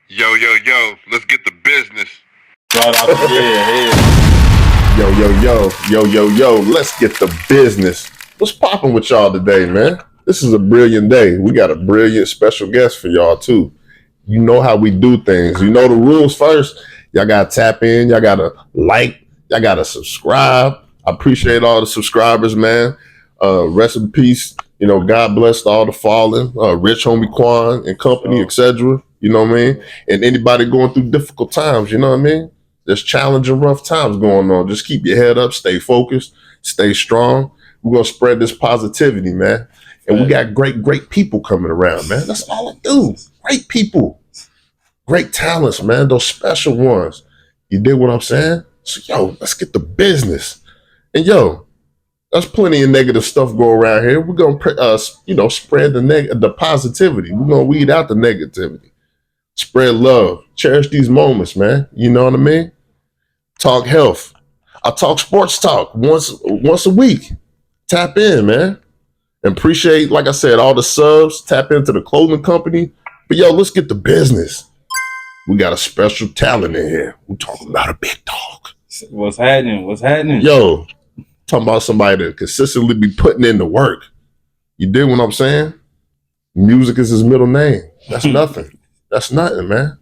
Yo, yo, yo, let's get the business. Right off the Yo, let's get the business. What's popping with y'all today, man? This is a brilliant day. We got a brilliant special guest for y'all, too. You know how we do things. You know the rules first. Y'all got to tap in. Y'all got to like. Y'all got to subscribe. I appreciate all the subscribers, man. Rest in peace. You know, God bless all the fallen. Rich Homie Quan and company, etc. You know what I mean? And anybody going through difficult times, you know what I mean? There's challenging, rough times going on. Just keep your head up, stay focused, stay strong. We're going to spread this positivity, man. And we got great people coming around, man. That's all I do. Great people. Great talents, man. Those special ones. You dig what I'm saying? So, yo, let's get the business. And, yo, there's plenty of negative stuff going around here. We're going to, spread the positivity. We're going to weed out the negativity. Spread love. Cherish these moments, man. You know what I mean? Talk health. I talk sports talk once a week. Tap in, man. And appreciate, like I said, all the subs. Tap into the clothing company. But yo, let's get the business. We got a special talent in here. We're talking about a big dog. What's happening? Yo, talking about somebody that consistently be putting in the work. You dig what I'm saying? Music is his middle name. That's nothing. That's nothing, man.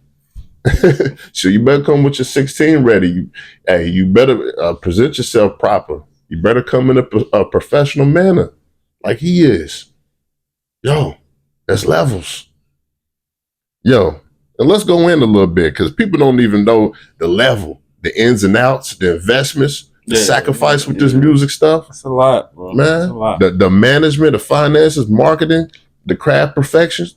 So you better come with your 16 ready. You better present yourself proper. You better come in a professional manner like he is. Yo, there's levels. Yo, and let's go in a little bit because people don't even know the level, the ins and outs, the investments, the sacrifice with this music stuff. It's a lot, bro. Man, it's a lot. The management, the finances, marketing, the craft perfections,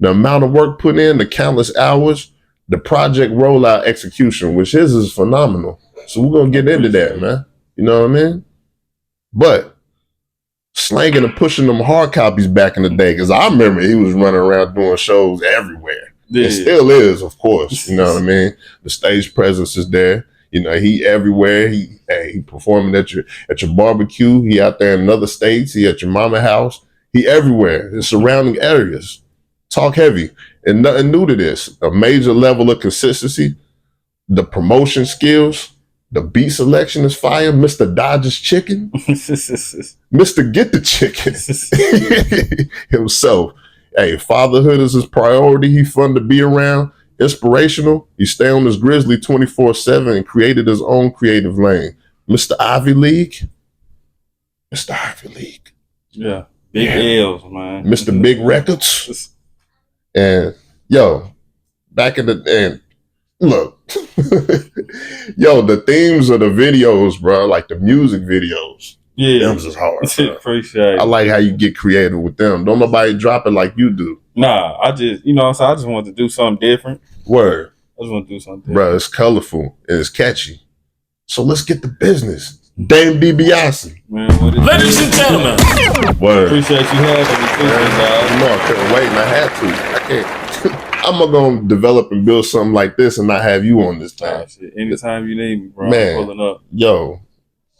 the amount of work put in, the countless hours, the project rollout execution, which is phenomenal. So we're going to get into that, man. You know what I mean? But slanging and pushing them hard copies back in the day, because I remember he was running around doing shows everywhere. Yeah. It still is, of course. You know what I mean? The stage presence is there. You know, he everywhere. He performing at your barbecue. He out there in other states. He at your mama house. He everywhere. The surrounding areas. Talk heavy. And nothing new to this. A major level of consistency. The promotion skills. The beat selection is fire. Mr. Dodger's Chicken. Mr. Get the Chicken. Himself. Hey, fatherhood is his priority. He fun to be around. Inspirational. He stay on his grizzly 24/7 and created his own creative lane. Mr. Ivy League. Mr. Ivy League. Yeah. Big L's, man. Mr. Big Records. And yo, back in the end, look. Yo, the themes of the videos, bro, like the music videos. Yeah. Them is hard. Appreciate it. I like how you get creative with them. Don't nobody drop it like you do. Nah, I just, I just wanted to do something different. Word. I just want to do something different. Bro, it's colorful and it's catchy. So let's get the business. Dame Debiase. Man, ladies and gentlemen. Word. Appreciate you having me. You know, I couldn't wait and I had to. I can't. I'm not going to develop and build something like this and not have you on this time. Anytime you need me, bro, man, I'm pulling up. Yo,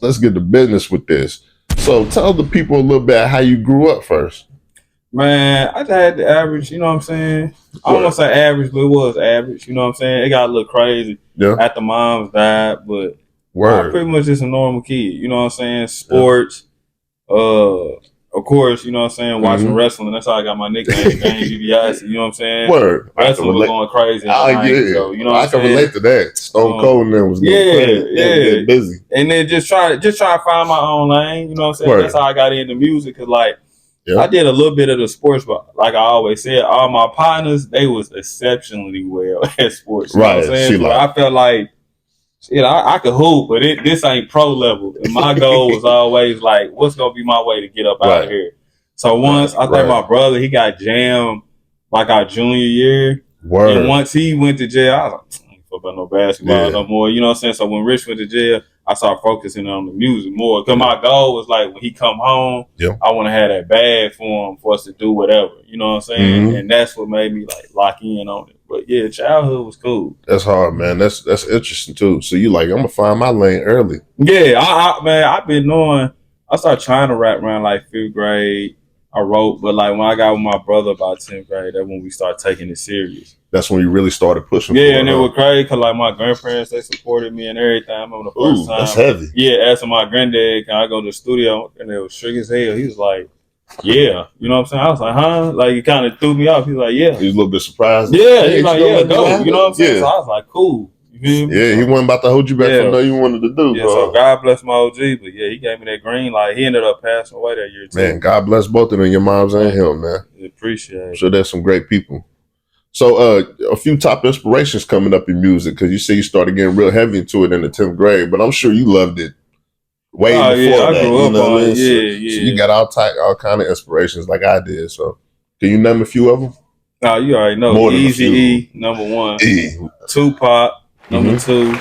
let's get the business with this. So tell the people a little bit how you grew up first. Man, I just had the average, you know what I'm saying? I don't want to say average, but it was average, you know what I'm saying? It got a little crazy after moms died, but I'm pretty much just a normal kid, you know what I'm saying? Sports, of course, you know what I'm saying? Watching wrestling, that's how I got my nickname, Debiase, you know what I'm saying? Word. Wrestling was going crazy. So, you know what I can relate to that. Stone Cold and them was going crazy. Busy. And then just try to find my own lane, you know what I'm saying? Word. That's how I got into music, because I did a little bit of the sports, but like I always said, all my partners, they was exceptionally well at sports. You know what I'm saying? So I felt like, I could hoop, but this ain't pro level. And my goal was always like, what's going to be my way to get up out of here? So once, I think my brother, he got jammed like our junior year. Word. And once he went to jail, I was like, I ain't fuck about no basketball no more. You know what I'm saying? So when Rich went to jail, I started focusing on the music more. Because my goal was like, when he come home, I want to have that bag for him for us to do whatever. You know what I'm saying? Mm-hmm. And that's what made me like lock in on it. But yeah, childhood was cool. That's hard, man. That's interesting too. So you like, I'm gonna find my lane early. Yeah, I've been knowing. I started trying to rap around like 5th grade. I wrote, but like when I got with my brother about 10th grade, that's when we started taking it serious. That's when you really started pushing. Yeah, and it was crazy because like my grandparents, they supported me and everything. I remember the first time. That's heavy. Yeah, asking my granddad, can I go to the studio? And it was strict as hell. He was like, yeah. You know what I'm saying? I was like, huh? Like, he kind of threw me off. He was like, yeah. He was a little bit surprised. Yeah, he's like, yeah, go. You know what I'm saying? Yeah. So I was like, cool. You feel me? Yeah, he wasn't about to hold you back from nothing you wanted to do. Yeah, bro. so God bless my OG, but yeah, he gave me that green light. He ended up passing away that year too. Man, God bless both of them, your moms and him, man. Appreciate it. I'm sure there's some great people. So a few top inspirations coming up in music, because you say you started getting real heavy into it in the 10th grade, but I'm sure you loved it way before that. I grew up on it. So you got all kind of inspirations like I did. So can you name a few of them? No, you already know. Eazy-E, number one. Tupac, number two.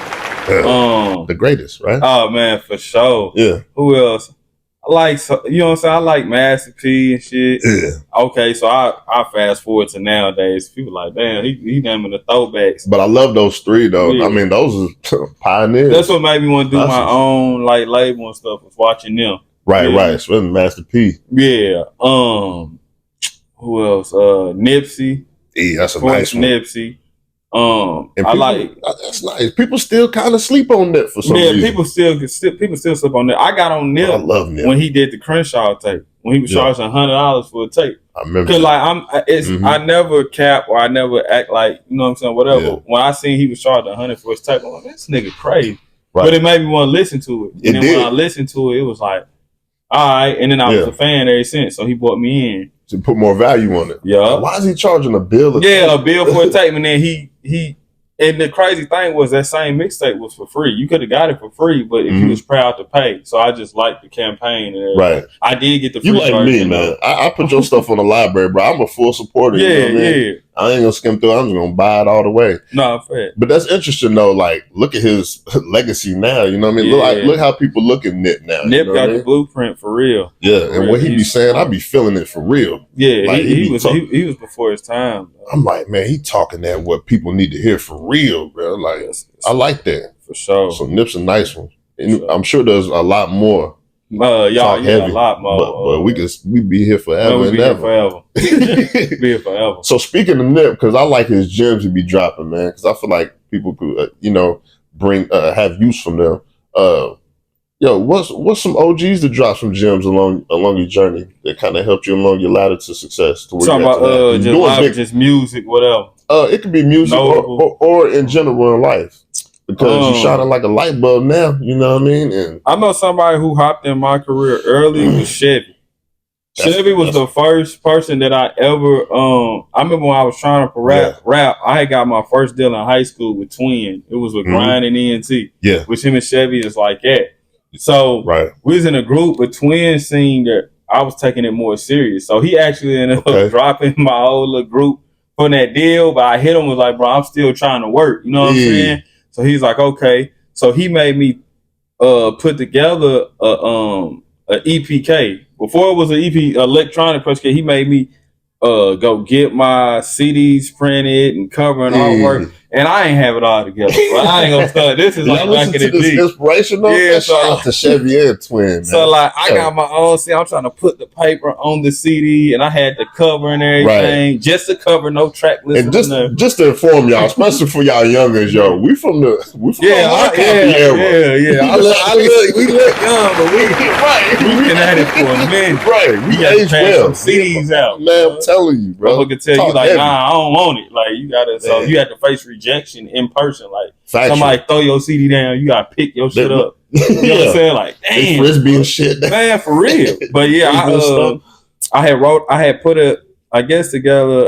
The greatest, right? Oh man, for sure. Yeah. Who else? I like, you know what I'm saying? I like Master P and shit. Yeah. Okay, so I fast forward to nowadays. People like, damn, he naming the throwbacks. But I love those three though. Yeah. I mean, those are pioneers. That's what made me want to do my own like label and stuff. Was watching them. Right, right. Especially Master P. Yeah. Who else? Nipsey. Yeah, that's a nice one. Nipsey. And I like that's nice. People still kind of sleep on Nip for some reason. People still sleep on Nip. I got on Nip. I love Nip when he did the Crenshaw tape. When he was charging $100 for a tape. I remember. Because like I never cap or I never act like, you know what I'm saying, whatever. Yeah. When I seen he was charging $100 for his tape, I'm like, this nigga crazy. Right. But it made me want to listen to it. And then when I listened to it, it was like, all right. And then I was a fan ever since. So he brought me in. To put more value on it. Yeah. Like, why is he charging a bill? A bill for a tape. And then he and the crazy thing was that same mixtape was for free. You could have got it for free, but if you was proud to pay. So I just liked the campaign. And right. I did get the free. You like me, man. I put your stuff on the library, bro. I'm a full supporter. Yeah, you know what I mean? I ain't gonna skim through. I'm just gonna buy it all the way. No, fair. But that's interesting though. Like, look at his legacy now. You know what I mean? Look how people look at Nip now. Nip got the blueprint for real. Yeah, and what he be saying, I be feeling it for real. Yeah, like, he was before his time. Bro. I'm like, man, he talking that what people need to hear for real, bro. Like, I like that for sure. So Nip's a nice one, and I'm sure there's a lot more. Y'all, a lot more. But we be here forever and ever. Be here forever. So speaking of Nip, because I like his gems he be dropping, man. Because I feel like people could, bring have use from them. What's some OGs that drop some gems along your journey that kind of helped you along your ladder to success? To where talking about just music, whatever. It could be music or in general in life. Because you're shining like a light bulb now, you know what I mean? And I know somebody who hopped in my career early was Chevy. Chevy was the first person that I ever I remember when I was trying to rap, I had got my first deal in high school with Twin. It was with Grind and ENT. Yeah. Which him and Chevy is like that. So we was in a group, but Twin seen that I was taking it more serious. So he actually ended up dropping my whole little group from that deal, but I hit him was like, bro, I'm still trying to work. You know what I'm saying? So he's like, okay. So he made me put together a EPK. Before it was an electronic press kit, he made me go get my CDs printed and cover and artwork. And I ain't have it all together. But I ain't gonna start. This is like back in the day. Inspirational. Yeah, shout out to Chevy and Twin. Man. So like I got my own CD. I'm trying to put the paper on the CD, and I had the cover and everything, just to cover, no track list. And just to inform y'all, especially for y'all youngers, we from the era. We look young, but we been at it for a minute. Right, we age well. Some CDs out, man. I'm telling you, bro. I could tell you like, nah, I don't want it. Like you gotta, so you had to face rejection in person. Like somebody throw your CD down, you gotta pick your shit up. You know what I'm saying? Like, damn, frisbee and shit, man, for real. But yeah, I had put together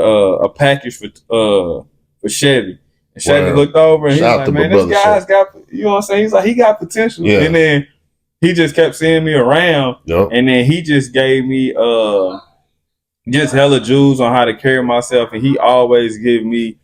a package for Chevy. And Chevy looked over and he was like, man, this guy's got, you know what I'm saying? He's like, he got potential. Yeah. And then he just kept seeing me around. Yep. And then he just gave me just hella jewels on how to carry myself. And he always give me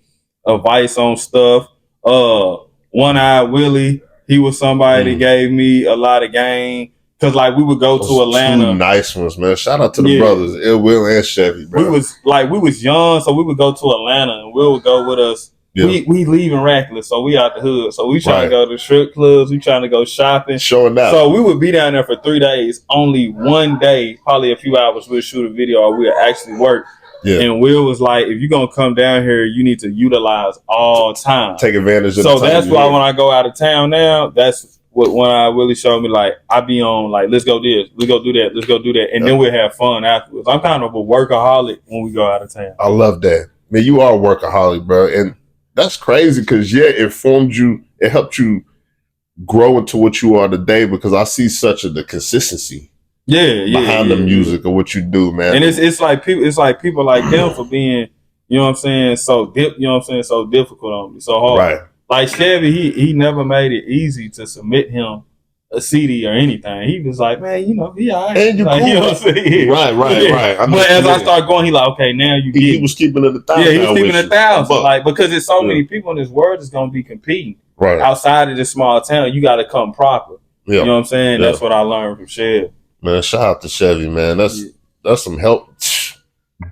advice on stuff. One Eye Willie, he was somebody that gave me a lot of game. Cause like we would go to Atlanta. Two nice ones, man. Shout out to the brothers, Ill Will and Chevy, bro. We was young, so we would go to Atlanta and Will would go with us. we leaving Radcliffe, so we out the hood. So we trying to go to strip clubs, we trying to go shopping. Showing out. So we would be down there for 3 days. Only one day, probably a few hours, we'll shoot a video or we'll actually work. Yeah. And Will was like, if you're going to come down here, you need to utilize all time. Take advantage of the time. So that's why when I go out of town now, that's what when I really showed me, like, I be on, like, let's go this, let's go do that, let's go do that. And then we'll have fun afterwards. I'm kind of a workaholic when we go out of town. I love that. Man, you are a workaholic, bro. And that's crazy because, it formed you, it helped you grow into what you are today because I see such the consistency. Behind the music or what you do, man. And it's like people like them for being, you know what I'm saying, so so difficult on me, so hard. Right. Like Chevy, he never made it easy to submit him a CD or anything. He was like, man, he all right. And you like, cool. You know what I'm saying? Right. But as I start going, he like, okay, now you get he was keeping it 1,000. Yeah, he was keeping 1,000. Like, because there's so many people in this world that's gonna be competing. Right. Outside of this small town, you gotta come proper. Yeah. You know what I'm saying? Yeah. That's what I learned from Chevy. Man, shout out to Chevy, man. That's some help.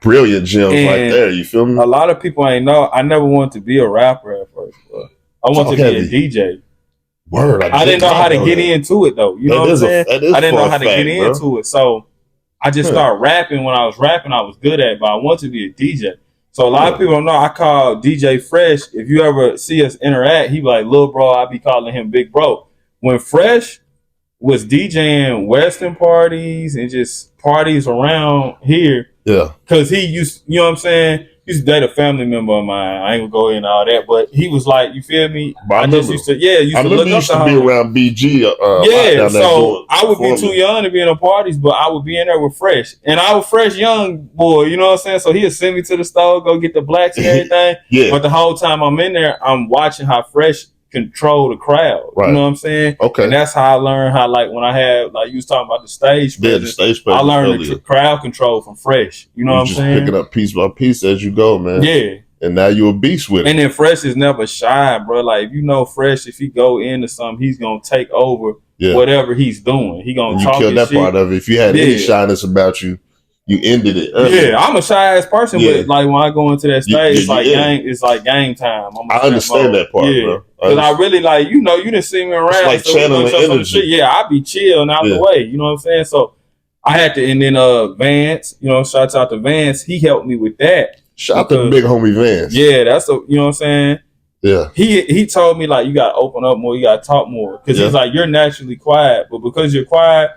Brilliant gems right there. You feel me? A lot of people ain't know. I never wanted to be a rapper at first, bro. I wanted to be a DJ. Word. I didn't know how to get into it though. You know what I'm saying? I didn't know how to get into it. So I just started rapping. When I was rapping, I was good at it, but I wanted to be a DJ. So a lot of people don't know. I call DJ Fresh. If you ever see us interact, he be like, "Lil bro," I be calling him Big Bro. When Fresh was DJing Western parties and just parties around here. Yeah. Cause he used, you know what I'm saying? He used to date a family member of mine. I ain't gonna go into all that, but he was like, you feel me? I just used to, look up to be around BG. So I would be too young to be in the parties, but I would be in there with Fresh. And I was Fresh young boy, you know what I'm saying? So he'd send me to the store, go get the blacks and everything. But the whole time I'm in there, I'm watching how Fresh control the crowd. Right. You know what I'm saying? Okay. And that's how I learned how, like, when I had, like, you was talking about the stage presence, I learned the crowd control from Fresh. You know what I'm saying? Just picking up piece by piece as you go, man. Yeah. And now you're a beast with it. And then Fresh is never shy, bro. Like, if you know Fresh, if he go into something, he's going to take over whatever he's doing. He going to talk his shit. You killed that part of it. If you had any shyness about you, you ended it early. Yeah, I'm a shy ass person, but like when I go into that stage, it's like game time. I understand that part, bro. Because I really like, you didn't see me around. It's like channeling energy. Yeah, I be chilling out the way. You know what I'm saying? So I had to, and then Vance, shouts out to Vance. He helped me with that. Shout out to the big homie Vance. Yeah, that's you know what I'm saying? Yeah. He told me, like, you got to open up more, you got to talk more. Because he's like, you're naturally quiet, but because you're quiet,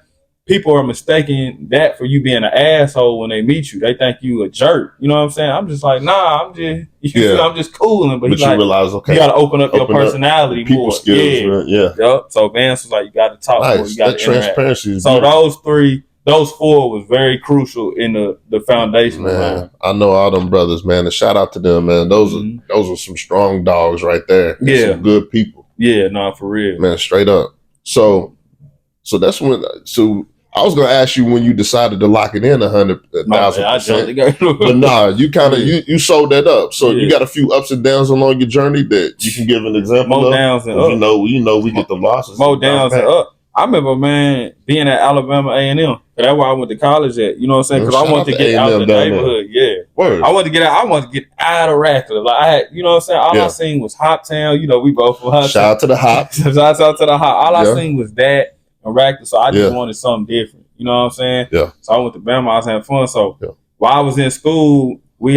people are mistaking that for you being an asshole when they meet you. They think you a jerk. You know what I'm saying? I'm just like, nah, I'm just cooling. But you realize, okay, you got to open up your personality more. Skills, yeah. Yep. So Vance was like, you got to talk more. You got to transparency. So those four was very crucial in the foundation. Man, I know all them brothers, man. And shout out to them, man. Those are some strong dogs right there. Yeah. Some good people. Yeah, no, for real. Man, straight up. So that's when, I was gonna ask you when you decided to lock it in 100,000%. But nah, you kind of you sold that up. So you got a few ups and downs along your journey that you can give an example more of. Downs and up. You know, we get the losses. More downs and up. I remember, man, being at Alabama A&M. That's where I went to college at. You know what I'm saying? Because I wanted to get out of the neighborhood. Yeah. Word. I wanted to get out of Radcliffe. Like, I had, you know what I'm saying? All I seen was Hoptown. We both from Hoptown. Shout out to the Hop. Shout out to the Hop. All I seen was that. Radcliffe, so I just wanted something different. You know what I'm saying? Yeah. So I went to Bama. I was having fun. So while I was in school, I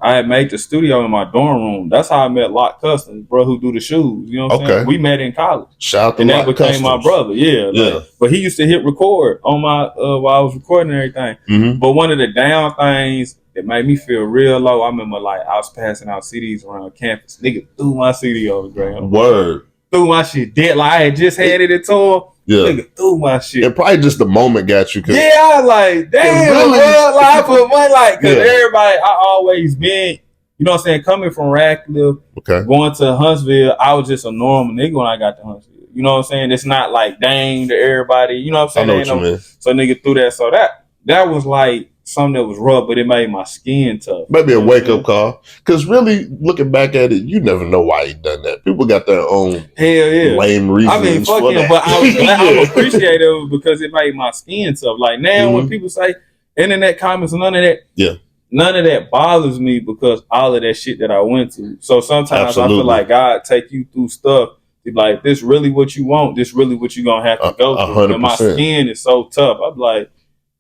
had made the studio in my dorm room. That's how I met Lock Customs, bro, who do the shoes. You know what I'm saying? We met in college. Shout out to and Lock that became my brother. Yeah. Like, but he used to hit record on my while I was recording and everything. Mm-hmm. But one of the down things that made me feel real low, I remember, like, I was passing out CDs around campus. Nigga threw my CD on the ground. Word. Threw my shit dead. Like, I had just handed it to him. Yeah. Nigga threw my shit. And probably just the moment got you. Yeah, I was like, damn, really? Bro. Like, I put money, like, because everybody, I always been, you know what I'm saying, coming from Radcliffe, going to Huntsville, I was just a normal nigga when I got to Huntsville. You know what I'm saying? It's not like dang to everybody. You know what I'm saying? I know what you mean. So nigga threw that. So that was like something that was rough, but it made my skin tough. Maybe a wake-up call. Because really, looking back at it, you never know why he done that. People got their own lame reasons. I mean, fuck him, but I'm appreciative because it made my skin tough. Like now when people say internet comments and none of that, none of that bothers me because all of that shit that I went to. So sometimes I feel like God take you through stuff. Like, this really what you want. This really what you gonna have to go through. 100%. And my skin is so tough. I'm like,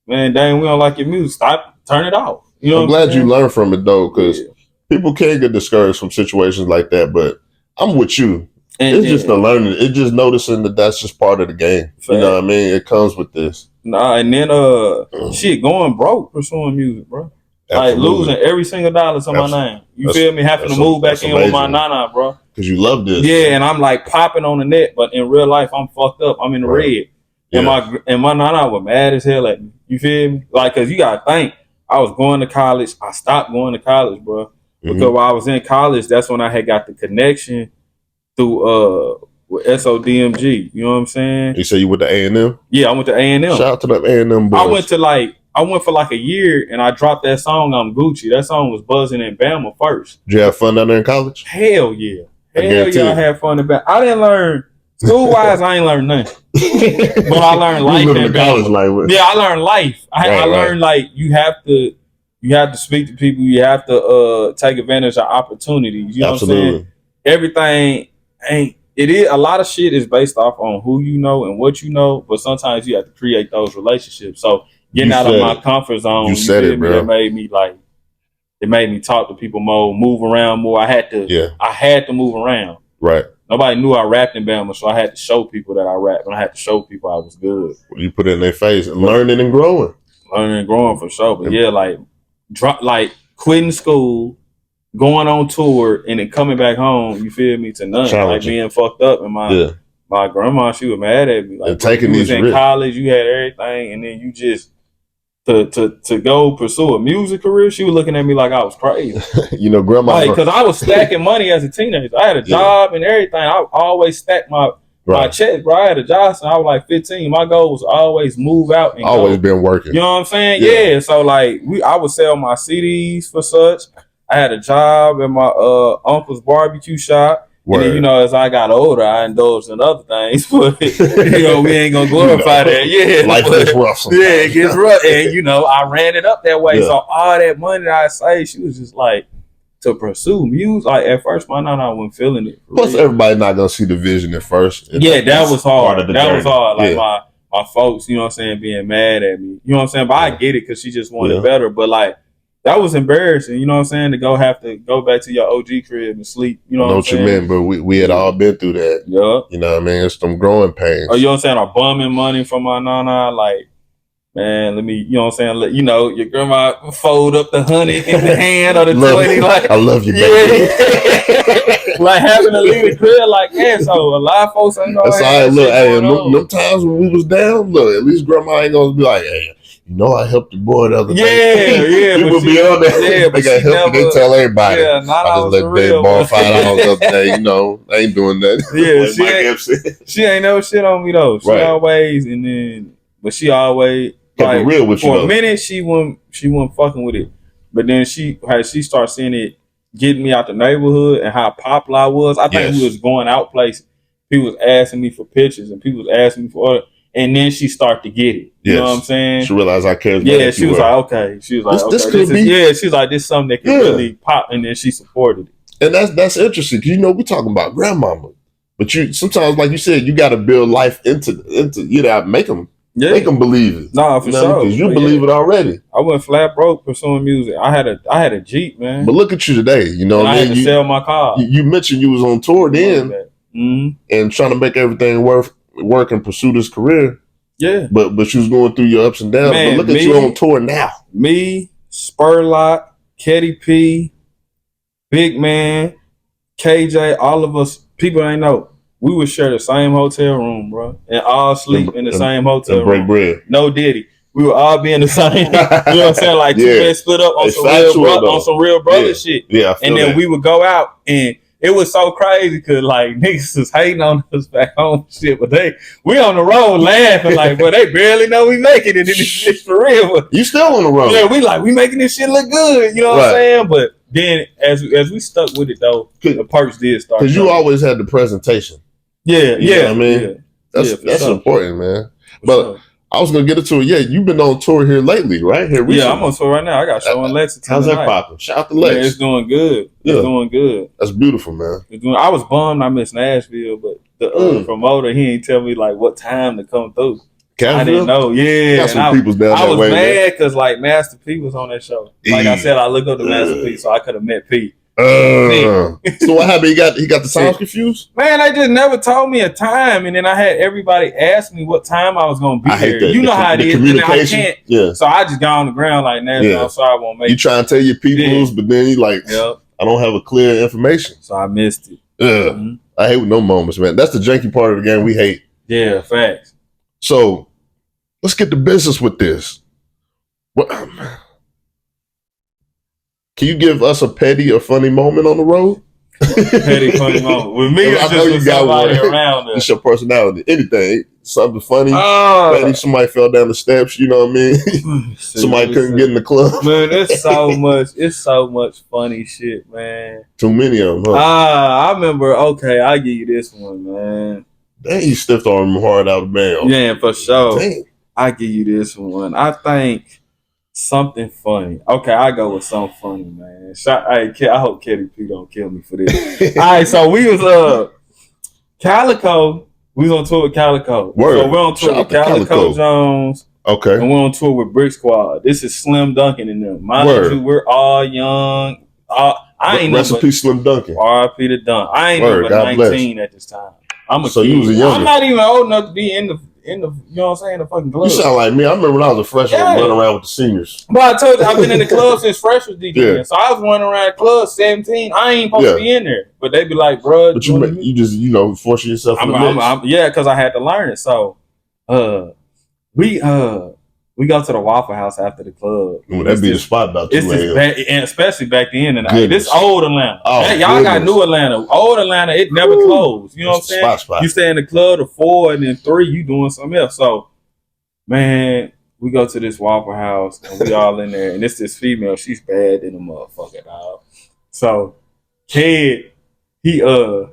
man, dang, we don't like your music. Stop, turn it off. You know, I'm glad you learned from it though, because people can get discouraged from situations like that. But I'm with you. It's just the learning. It's just noticing that that's just part of the game. Fact. You know what I mean? It comes with this. Nah, and then shit, going broke pursuing music, bro. Absolutely. Like losing every single dollar to my name. You feel me? Having to move back in with my nana, bro. Because you love this. Yeah, and I'm like popping on the net, but in real life, I'm fucked up. I'm in the red. Yeah. And my nana was mad as hell at me. You feel me? Like, because you got to think, I was going to college. I stopped going to college, bro. Because while I was in college, that's when I had got the connection through with SODMG. You know what I'm saying? You say you went to A&M? Yeah, I went to A&M. Shout out to them A&M boys. I went for like a year and I dropped that song on Gucci. That song was buzzing in Bama first. Did you have fun down there in college? Hell yeah. Hell yeah, I had fun in Bama. I didn't learn, school-wise, I ain't learned nothing. But I learned life in college life. Yeah, I learned life. I learned like you have to speak to people. You have to take advantage of opportunities. You know what I'm saying? Everything a lot of shit is based off on who you know and what you know, but sometimes you have to create those relationships. So getting out of my comfort zone, you said it, bro. It made me talk to people more, move around more. I had to move around. Right. Nobody knew I rapped in Bama, so I had to show people that I rapped, and I had to show people I was good. You put it in their face, and learning and growing. Learning and growing for sure. But yeah, like quitting school, going on tour, and then coming back home, you feel me, to nothing. Like being fucked up. And my grandma, she was mad at me. Like, you was in college, you had everything, and then you just to go pursue a music career, she was looking at me like I was crazy. You know, grandma, because I was stacking money as a teenager. I had a job and everything. I always stacked my checks, bro. I had a job since I was like 15. My goal was always move out and always been working. You know what I'm saying? Yeah. So like I would sell my CDs for such. I had a job at my uncle's barbecue shop. And then, as I got older, I indulged in other things, but we ain't gonna glorify that. Yeah, life gets rough sometimes. Yeah, it gets rough, and I ran it up that way. Yeah. So all that money that I saved, she was just like, to pursue music. Like at first, my nana wasn't feeling it. Plus, everybody not gonna see the vision at first. That was hard. That was hard. Like my folks, you know what I'm saying, being mad at me. You know what I'm saying, but I get it because she just wanted better. But like, that was embarrassing, you know what I'm saying, to have to go back to your OG crib and sleep. You know what I'm saying? You meant, but we had all been through that. Yeah. You know what I mean? It's some growing pains. Oh, you know what I'm saying? I'm bumming money from my nana. Like, man, let me, you know what I'm saying? Your grandma fold up the 100 in the hand or the 20. Like, I love you, baby. Yeah. Like having to leave the crib like that. So a lot of folks ain't know. That's all right. Look, hey, them times when we was down, look, at least grandma ain't gonna be like, hey, I helped your boy the other day. Yeah. People be on there. Yeah, they got help. They tell everybody. Yeah, I just let Dave borrow $5 the other day. I ain't doing that. Yeah, she ain't never shit on me though. She always, but she always like real with for a minute. She wasn't fucking with it, but then she started seeing it getting me out the neighborhood and how popular I was. I think we was going out places. People was asking me for pictures and people was asking me for. And then she started to get it. You know what I'm saying? She realized I cared. Yeah, she was like, okay. She was like, this could be. Yeah, she was like, this is something that could really pop. And then she supported it. And that's interesting. Because, we're talking about grandmama. But sometimes, like you said, you got to build life into make them believe it. Nah, for sure. Because you believe it already. I went flat broke pursuing music. I had a Jeep, man. But look at you today. I had to sell my car. You mentioned you was on tour then. And trying to make everything work and pursue this career. Yeah. But you was going through your ups and downs. Man, but look at you on tour now. Me, Spurlock, Ketty P, Big Man, KJ, all of us, people ain't know. We would share the same hotel room, bro. And all sleep in the same hotel room. Break bread. No Diddy. We would all be in the same, you know what I'm saying? Like 2 men split up on some real brother shit. Yeah. And then we would go out and it was so crazy because like niggas was hating on us back home shit, but we on the road laughing like, but they barely know we making it in this shit for real. You still on the road? Yeah, we making this shit look good. You know what I'm saying? But then as we stuck with it though, the perks did start. Because you always had the presentation. Yeah, you know what I mean? That's important, man. But I was gonna get into it. Yeah, you've been on tour here lately, right? Here recently. Yeah, I'm on tour right now. I got a show in Lexington. How's that popping? Shout out to Lex. Yeah, it's doing good. It's doing good. That's beautiful, man. I was bummed I missed Nashville, but the promoter, he ain't tell me like what time to come through. I didn't know. Yeah, got some people's down I was way, mad because like Master P was on that show. Like I said, I look up to Master P, so I could have met P. So what happened? He got the sounds confused? Man, they just never told me a time, and then I had everybody ask me what time I was gonna be there. You know how it is. Communication. I can't. So I just got on the ground like, nah, I'm sorry, I won't make it. You try and tell your peoples, but then you like, I don't have a clear information. So I missed it. I hate with no moments, man. That's the janky part of the game we hate. Yeah, facts. So let's get to business with this. What? Can you give us a petty or funny moment on the road? Petty funny moment with me. I know you got one around. It's your personality. Anything, something funny. Petty. Somebody fell down the steps. You know what I mean? Somebody couldn't get in the club. Man, it's so much. It's so much funny shit, man. Too many of them. Huh? I remember. Okay, I'll give you this one, man. Dang, you stiffed on him hard out of bounds. Yeah, for sure. Dang. I give you this one. I think something funny. Okay, I go with something funny, man. I hope Kitty P don't kill me for this. All right, so we was Calico. We was on tour with Calico. Word. So we're on tour with Calico Jones. Okay. And we're on tour with Brick Squad. This is Slim Duncan and them. Mind you, we're all young. I ain't recipe Slim Duncan. R.I.P. to Dunk. I ain't even 19 at this time. I'm a kid. You was a youngster. I'm not even old enough to be in the you know what I'm saying, the fucking club. You sound like me. I remember when I was a freshman running around with the seniors. But I told you, I've been in the club since freshman DJing. So I was running around the club 17. I ain't supposed to be in there. But they be like, bro. But you just, forcing yourself in the mix. Yeah, because I had to learn it. So we go to the Waffle House after the club. Ooh, that'd be the spot about 2 a.m. And especially back then. And this old Atlanta. Oh, y'all got new Atlanta. Old Atlanta, it never closed. You know what I'm saying? Spot. You stay in the club to 4 and then 3, you doing something else. So, man, we go to this Waffle House and we all in there. And it's this female. She's bad in the motherfucker, dog. So, kid, he had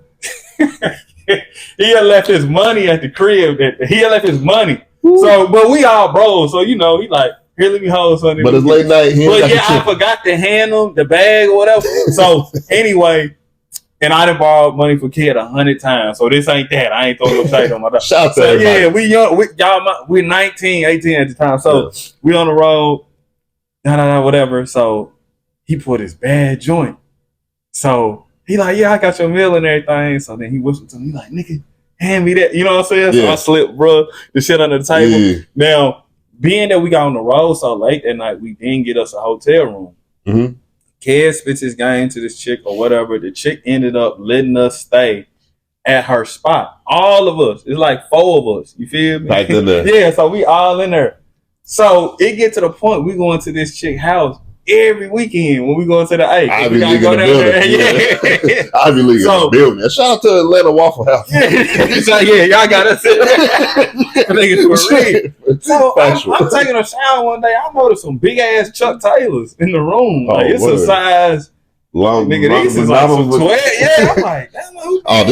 left his money at the crib. He had left his money. So, but we all bros. So, he like, here, let me hold something. But it's late night. But yeah, I forgot to hand him the bag or whatever. So, anyway, and I done borrowed money for kid 100 times. So, this ain't that. I ain't throwing no shade on my dog. Shout out to everybody. Yeah, we young. We're 19, 18 at the time. So, we on the road, whatever. So, he put his bad joint. So, he like, yeah, I got your meal and everything. So, then he whistled to me. He like, nigga, hand me that. You know what I'm saying? So I slipped, bro, the shit under the table. Yeah. Now, being that we got on the road so late that night, we didn't get us a hotel room. Mm-hmm. Kid spits his game to this chick or whatever. The chick ended up letting us stay at her spot. All of us. It's like 4 of us. You feel me? Back in there. Yeah, so we all in there. So it get to the point we going to this chick house every weekend when we go into the A. Ivy League in the building. Yeah. Ivy League in the building. Shout out to Atlanta Waffle House. So y'all got us. So I'm taking a shower one day. I noticed some big ass Chuck Taylors in the room. Like it's a size. Long, nigga, these is like some 12. Yeah, I'm like, damn,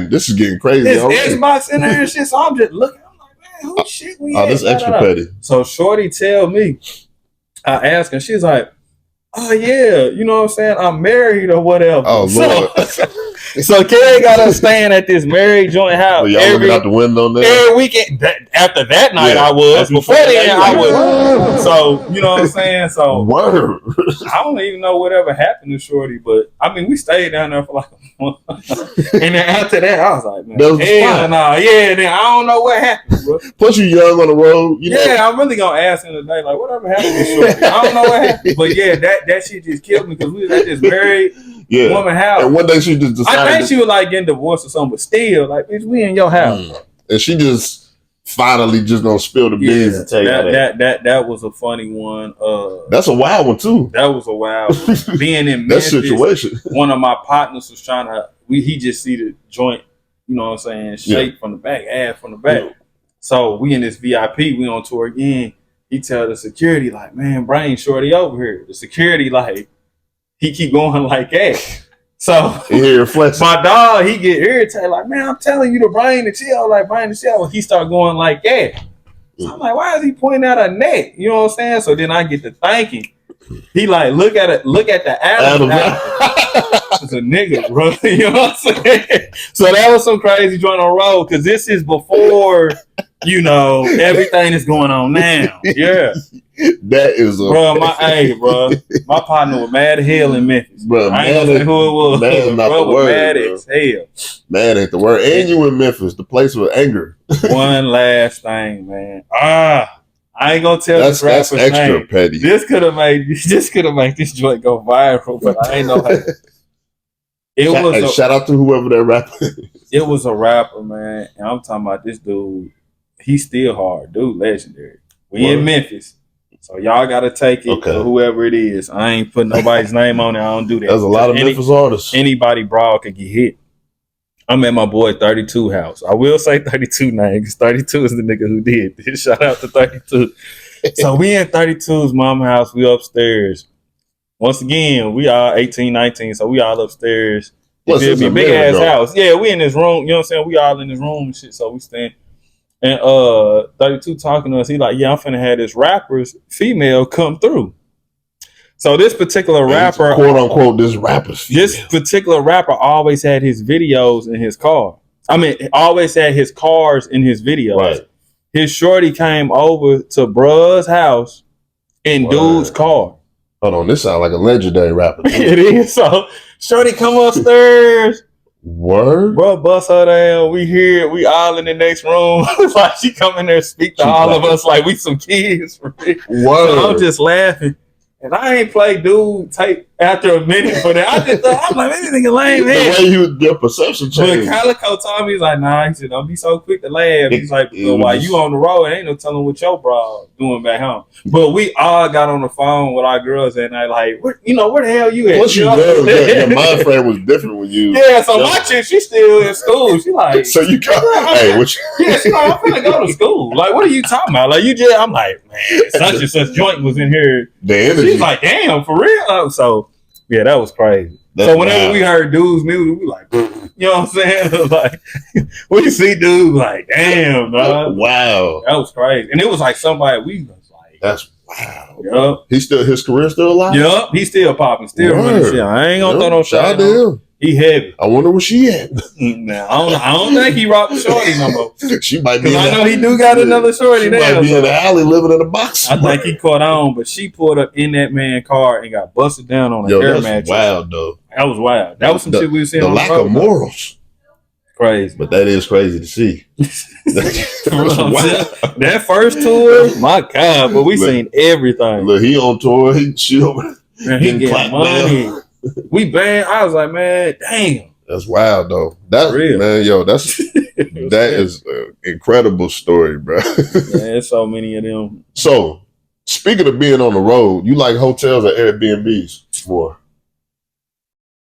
this is getting crazy. There's Xbox in there and shit. So I'm just looking. I'm like, man, who shit we this extra petty. So Shorty tell me, I asked her, she's like, oh yeah, you know what I'm saying? I'm married or whatever. Oh Lord. So Kerry got us staying at this married joint house. Well, y'all looking out the window there? Every weekend. After that night, I was. Before then, I was. So, you know what I'm saying? So, word. I don't even know whatever happened to Shorty, but I mean, we stayed down there for like a month. And then after that, I was like, man, hell nah. Yeah, then I don't know what happened, bro. Plus, you young on the road. Yeah, I'm really going to ask him today, like, whatever happened to Shorty? I don't know what happened. But yeah, that shit just killed me because we was at this married woman house. And one day she just decided. I think she was like getting divorced or something, but still, like, bitch, we in your house. And she just finally just gonna spill the beans and tell you that was a funny one. That's a wild one too. That was a wild one. Being in Memphis, that situation. One of my partners was trying to. He just see the joint, you know what I'm saying, shake from the back, ass from the back. Yeah. So we in this VIP, we on tour again. He tell the security like, man, bring Shorty over here. The security like, he keep going like that. So my dog, he get irritated like, man, I'm telling you to bring the chill, like bring the chill. He start going like that. So I'm like, why is he pointing at her neck? You know what I'm saying? So then I get to thinking. He like, look at the Adam. It's a nigga, bro. You know what I'm saying? So that was some crazy joint on road because this is before, everything is going on now. Yeah. That is bro. My partner was mad as hell in Memphis. Bro, I ain't gonna say who it was. Mad is not the word. Mad as hell. Mad ain't the word. And you in Memphis, the place with anger. One last thing, man. I ain't gonna tell this rapper's that's extra name. petty. This could have made this joint go viral, but I ain't know how. Shout out to whoever that rapper is. It was a rapper, man, and I'm talking about this dude. He's still hard, dude. Legendary. We in Memphis. So y'all gotta take it for whoever it is. I ain't putting nobody's name on it. I don't do that. There's a lot of Memphis artists. Anybody broad could get hit. I'm at my boy 32 house. I will say 32 name because 32 is the nigga who did. Shout out to 32. So we in 32's mama house. We upstairs. Once again, we all 18, 19. So we all upstairs. Big ass house. Yeah, we in this room. You know what I'm saying? We all in this room and shit. So we stand. And 32 talking to us, he like, yeah, I'm finna have this rapper's female come through. So this particular rapper, quote unquote, this particular rapper always had his videos in his car. I mean, always had his cars in his videos. Right. His shorty came over to bruh's house in dude's car. Hold on, this sounds like a legendary rapper. It is. So shorty come upstairs. Word, bro, bust her down. We hear it. We all in the next room. Like she come in there, speak to all of us like we some kids. For real. Word. So I'm just laughing, and I ain't play dude tape after a minute for that. I just thought I'm like, this nigga lame. The way your perception changed. But Calico told me, he's like, nah. He said, don't be so quick to laugh. He's like, while you on the road, ain't no telling what your bro doing back home. But we all got on the phone with our girls that night, like, where the hell you at? Once you know, your mind frame was different when you. Yeah, so my chick, she's still in school. She like, so you come. Hey, what? Yeah, she's like, I'm finna go to school. Like, what are you talking about? Like, I'm like, man, such and such joint was in here. She's like, damn, for real. So. Yeah, that was crazy. So whenever we heard dudes music, we like, you know what I'm saying? Like, we see dudes like, damn, dog. Wow. That was crazy. And it was like somebody we was like, that's wow. Yup. His career still alive? Yup. He's still popping, still running shit. I ain't gonna throw no shot at him. He heavy. I wonder where she at. Nah, I don't think he rocked with shorty no more. She might be. I know he do got another shorty there. Might be in the alley living in a box. I think he caught on, but she pulled up in that man's car and got busted down on an air mattress. Wild though. That was wild. That was some shit we were seeing. The lack of morals. Crazy. But that is crazy to see. That first tour, my God, but we seen everything. Look, he on tour. She over. He getting money. We banned. I was like, man, damn. That's wild though. That's real, man. Yo, that is an incredible story, bro. Man, there's so many of them. So, speaking of being on the road, you like hotels or Airbnbs more?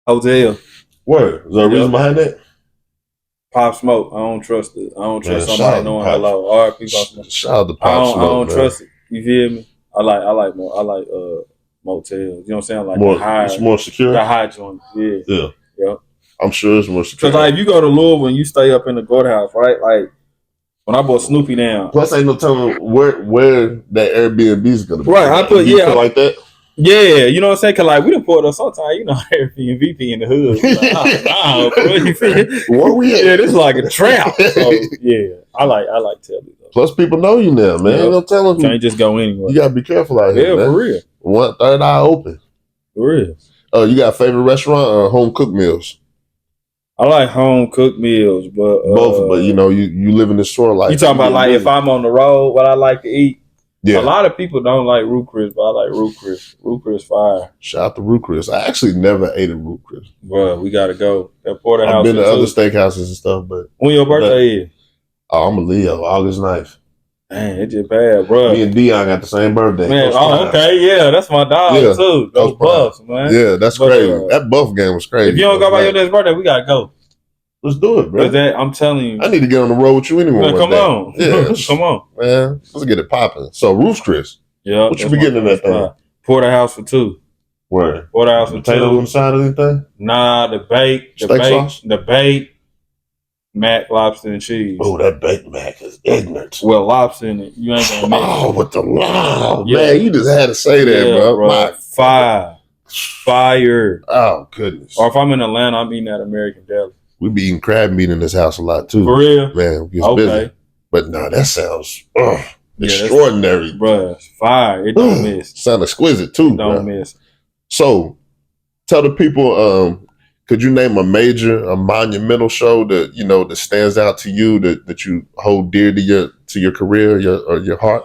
Hotel. Word. Is there a reason behind that? Pop Smoke. I don't trust it. I don't trust somebody knowing hello. R.I.P. Pop Smoke. Shout out to Pop Smoke. I don't trust it. You feel me? I like motels. You know what I'm saying? Like it's more secure. The high joints. Yeah. Yeah. I'm sure it's more secure. Because like if you go to Louisville and you stay up in the courthouse, right? Like when I bought Snoopy down. Plus ain't no telling where that Airbnb is gonna be. Right. I put like that. Yeah, you know what I'm saying? Cause like we done pulled up sometimes, Airbnb in the hood. Like, bro, you feel? Where we at? Yeah, this is like a trap. So yeah, I like telling you. Plus people know you now, man. Ain't no telling you. Can't just go anywhere. You gotta be careful out here. Yeah, for real. One third eye open. For real. You got a favorite restaurant or home cooked meals? I like home cooked meals, but both. But you live in the store life. You talking about like if I'm on the road, what I like to eat? Yeah. A lot of people don't like Root Chris, but I like Root Chris. Root Chris fire. Shout out to Root Chris. I actually never ate at Root Chris. Bro, we gotta go. That porterhouse. I've been to other steakhouses and stuff, but when your birthday is? Oh, I'm a Leo, August 9th. Man, it just bad, bro. Me and Dion got the same birthday. Man, okay, yeah, that's my dog too. Those Buffs, man. Yeah, that's crazy. That Buff game was crazy. If you don't go by your next birthday, we gotta go. Let's do it, bro. I'm telling you, I need to get on the road with you anyway. Man, come on, yeah, come on, man. Let's get it popping. So, Roof's Chris. Yeah, what you be getting in that thing? Porterhouse for $2. Where? Porterhouse for $2. Potatoes on the side or anything? Nah, the bake, sauce? the bake. Mac, lobster, and cheese. Oh, that baked mac is ignorant. Well, lobster in it. You ain't gonna make it. Oh, with the lime. Yeah. Man, you just had to say that, bro. My Fire. Oh, goodness. Or if I'm in Atlanta, I'm eating at American Deli. We be eating crab meat in this house a lot, too. For real? Man, it's busy. But no, that sounds extraordinary. Bruh, fire. It don't miss. Sound exquisite, too. Don't miss. So, tell the people, could you name a monumental show that that stands out to you that you hold dear to your career or your heart?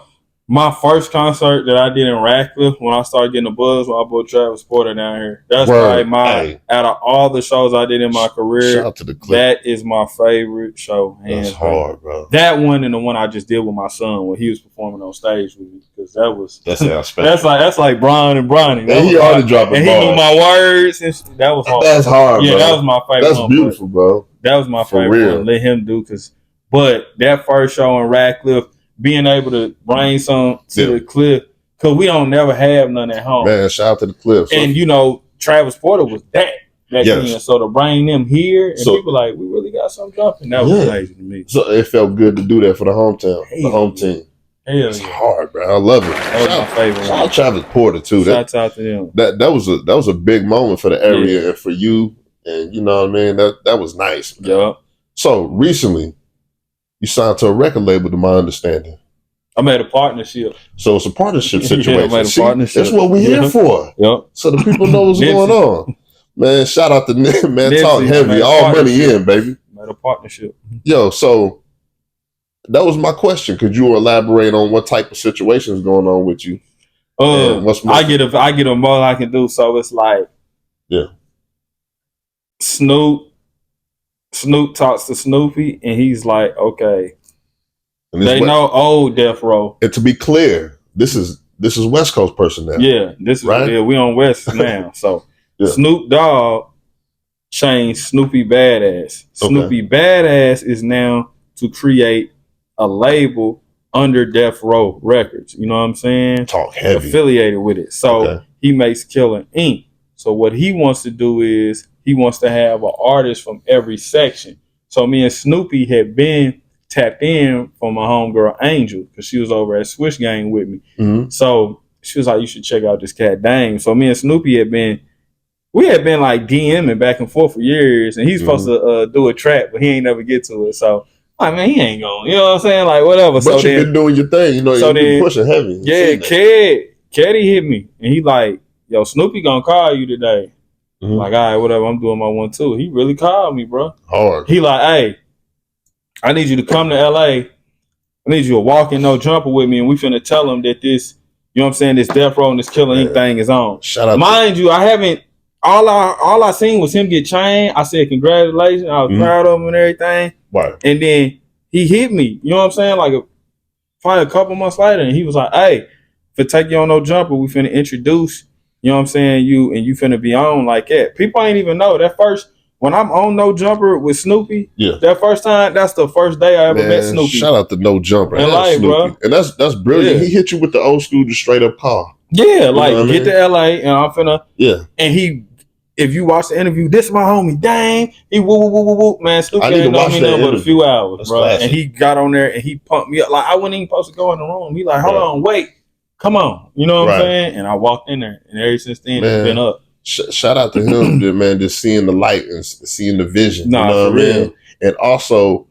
My first concert that I did in Radcliffe when I started getting a buzz when I bought Travis Porter down here. That's probably out of all the shows I did in my career. Shout out to the clip. That is my favorite show. That's hard, bro. That one and the one I just did with my son when he was performing on stage with me, because that's special. that's like Brian and Bronny. And he already dropped and he knew my words. And that was hard. That's hard. Yeah, bro. That was my favorite. That's one, beautiful, bro. That was my favorite one. Let him do but that first show in Radcliffe, being able to bring some to the cliff, because we don't never have none at home. Man, shout out to the cliff. And Travis Porter was that then. So to bring them here and people like, we really got something jumping. That was amazing to me. So it felt good to do that for the home team. It's hard, bro. I love it. That was my favorite. Shout out Travis Porter too. Shout out to them. That was a big moment for the area and for you, and you know what I mean. That was nice. Yeah. So recently, you signed to a record label, to my understanding. I made a partnership. So it's a partnership situation. I made a partnership. That's what we're here for. Yep. So the people know what's going on. Man, shout out to man. Talk heavy. All money in, baby. Made a partnership. Yo, so that was my question. Could you elaborate on what type of situation is going on with you? I get a more I can do. So it's like, Snoop talks to Snoopy, and he's like, okay. They know old Death Row. And to be clear, this is West Coast person now. Yeah, this is right. Yeah, we on West now. So Snoop Dogg changed Snoopy Badass. Snoopy Badass is now to create a label under Death Row Records. You know what I'm saying? Talk heavy. Affiliated with it. So he makes Killer Inc. So what he wants to do is he wants to have an artist from every section. So me and Snoopy had been tapped in from my homegirl Angel, because she was over at Swish Gang with me. Mm-hmm. So she was like, you should check out this cat Dame. So me and Snoopy had been like DMing back and forth for years, and he's supposed to do a track, but he ain't never get to it. So I mean, he ain't going, you know what I'm saying? Like, whatever. But so you've been doing your thing, you've been pushing heavy. Yeah, Keddy hit me, and he like, yo, Snoopy gonna call you today. Mm-hmm. Like, all right, whatever, I'm doing my one too. He really called me, bro. Hard. He like, hey, I need you to come to LA. I need you to walk in no jumper with me, and we finna tell him that this, you know what I'm saying, this Death Row and this Killer Inc. thing is on. Shout out. Mind you, I haven't, all I seen was him get chained. I said, congratulations. I was proud of him and everything. Right. And then he hit me, you know what I'm saying, like probably a couple months later, and he was like, hey, if it take you on no jumper, we finna introduce, you know what I'm saying, you finna be on like that. People ain't even know that first. When I'm on No Jumper with Snoopy, that first time, that's the first day I ever met Snoopy. Shout out to No Jumper. And like, bro. And that's brilliant. He hit you with the old school, just straight up call. Yeah, like, get to LA, and I'm finna. Yeah. And if you watch the interview, this is my homie, Dame. He woo. Man, Snoopy ain't known me nothing but a few hours, that's bro. Classic. And he got on there and he pumped me up. Like, I wasn't even supposed to go in the room. He like, hold on, wait. Come on. You know what I'm saying? And I walked in there, and ever since then, it's been up. Shout out to him, man, just seeing the light and seeing the vision. Nah, you know what I mean? Real. And also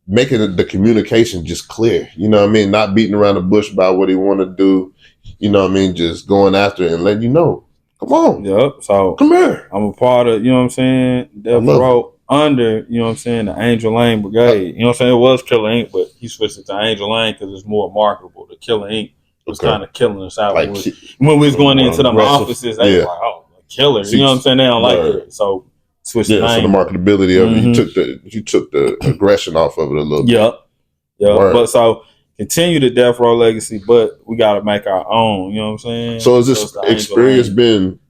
making the communication just clear. You know what I mean? Not beating around the bush about what he want to do. You know what I mean? Just going after it and letting you know. Come on. Yep. So come here. I'm a part of, you know what I'm saying, Death Row under, you know what I'm saying, the Angel Lane Brigade. You know what I'm saying? It was Killer Inc., but he switched it to Angel Lane because it's more marketable. The Killer Inc. was kind of killing us out. Like, when we was going into them offices, they was like, oh, Killer. You know what I'm saying? They don't like it. So switch the name. So the marketability of it, you took the aggression off of it a little bit. Yep. But so continue the Death Row legacy, but we got to make our own. You know what I'm saying? So has this experience been?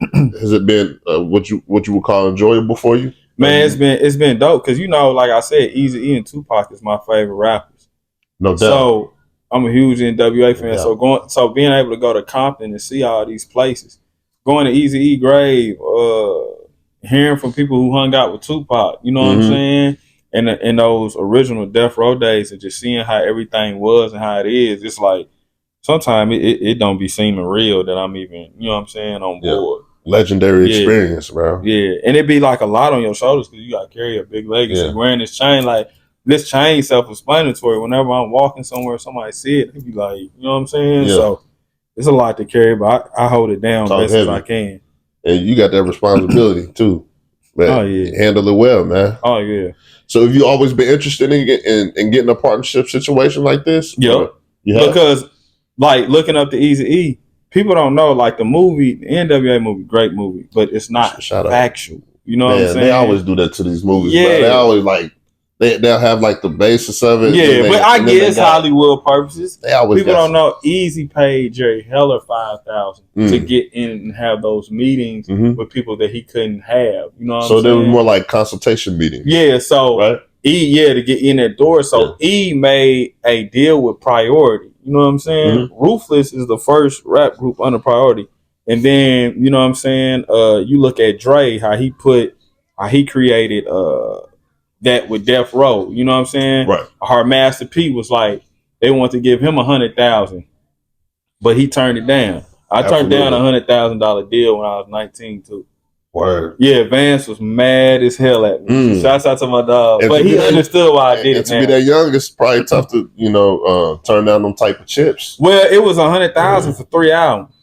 Has it been what you would call enjoyable for you? Man, it's been dope because like I said, Eazy-E and Tupac is my favorite rappers. No doubt. So I'm a huge NWA fan. So being able to go to Compton and see all these places, going to Eazy-E grave, hearing from people who hung out with Tupac, you know what I'm saying? in those original Death Row days and just seeing how everything was and how it is, it's like sometimes it don't be seeming real that I'm even, you know what I'm saying, on board. Legendary experience, bro. Yeah, and it be like a lot on your shoulders because you got to carry a big legacy. Wearing this chain, like this chain self-explanatory. Whenever I'm walking somewhere, somebody see it, they be like, you know what I'm saying? Yeah. So it's a lot to carry, but I hold it down best as I can. And you got that responsibility too. Man, oh yeah, handle it well, man. Oh yeah. So have you always been interested in getting a partnership situation like this? Yep. Because like looking up to Eazy-E, people don't know, like the movie, the NWA movie, great movie, but it's not factual. You know what I'm saying? They always do that to these movies. Yeah. Bro. They always like they'll have like the basis of it. Yeah, but I guess Hollywood purposes. They always people don't know Eazy paid Jerry Heller $5,000 to get in and have those meetings with people that he couldn't have. You know what I'm saying? So they were more like consultation meetings. Yeah, so E to get in that door. So E made a deal with Priority. You know what I'm saying? Ruthless is the first rap group under Priority. And then, you know what I'm saying, you look at Dre, how he created that with Death Row. You know what I'm saying? Right. Our Master P was like, they want to give him $100,000, but he turned it down. I turned down $100,000 deal when I was 19 too. Word. Yeah, Vance was mad as hell at me. Shouts out to my dog, but he understood why I did it. To be that young, it's probably tough to turn down them type of chips. Well, it was $100,000 for 3 albums,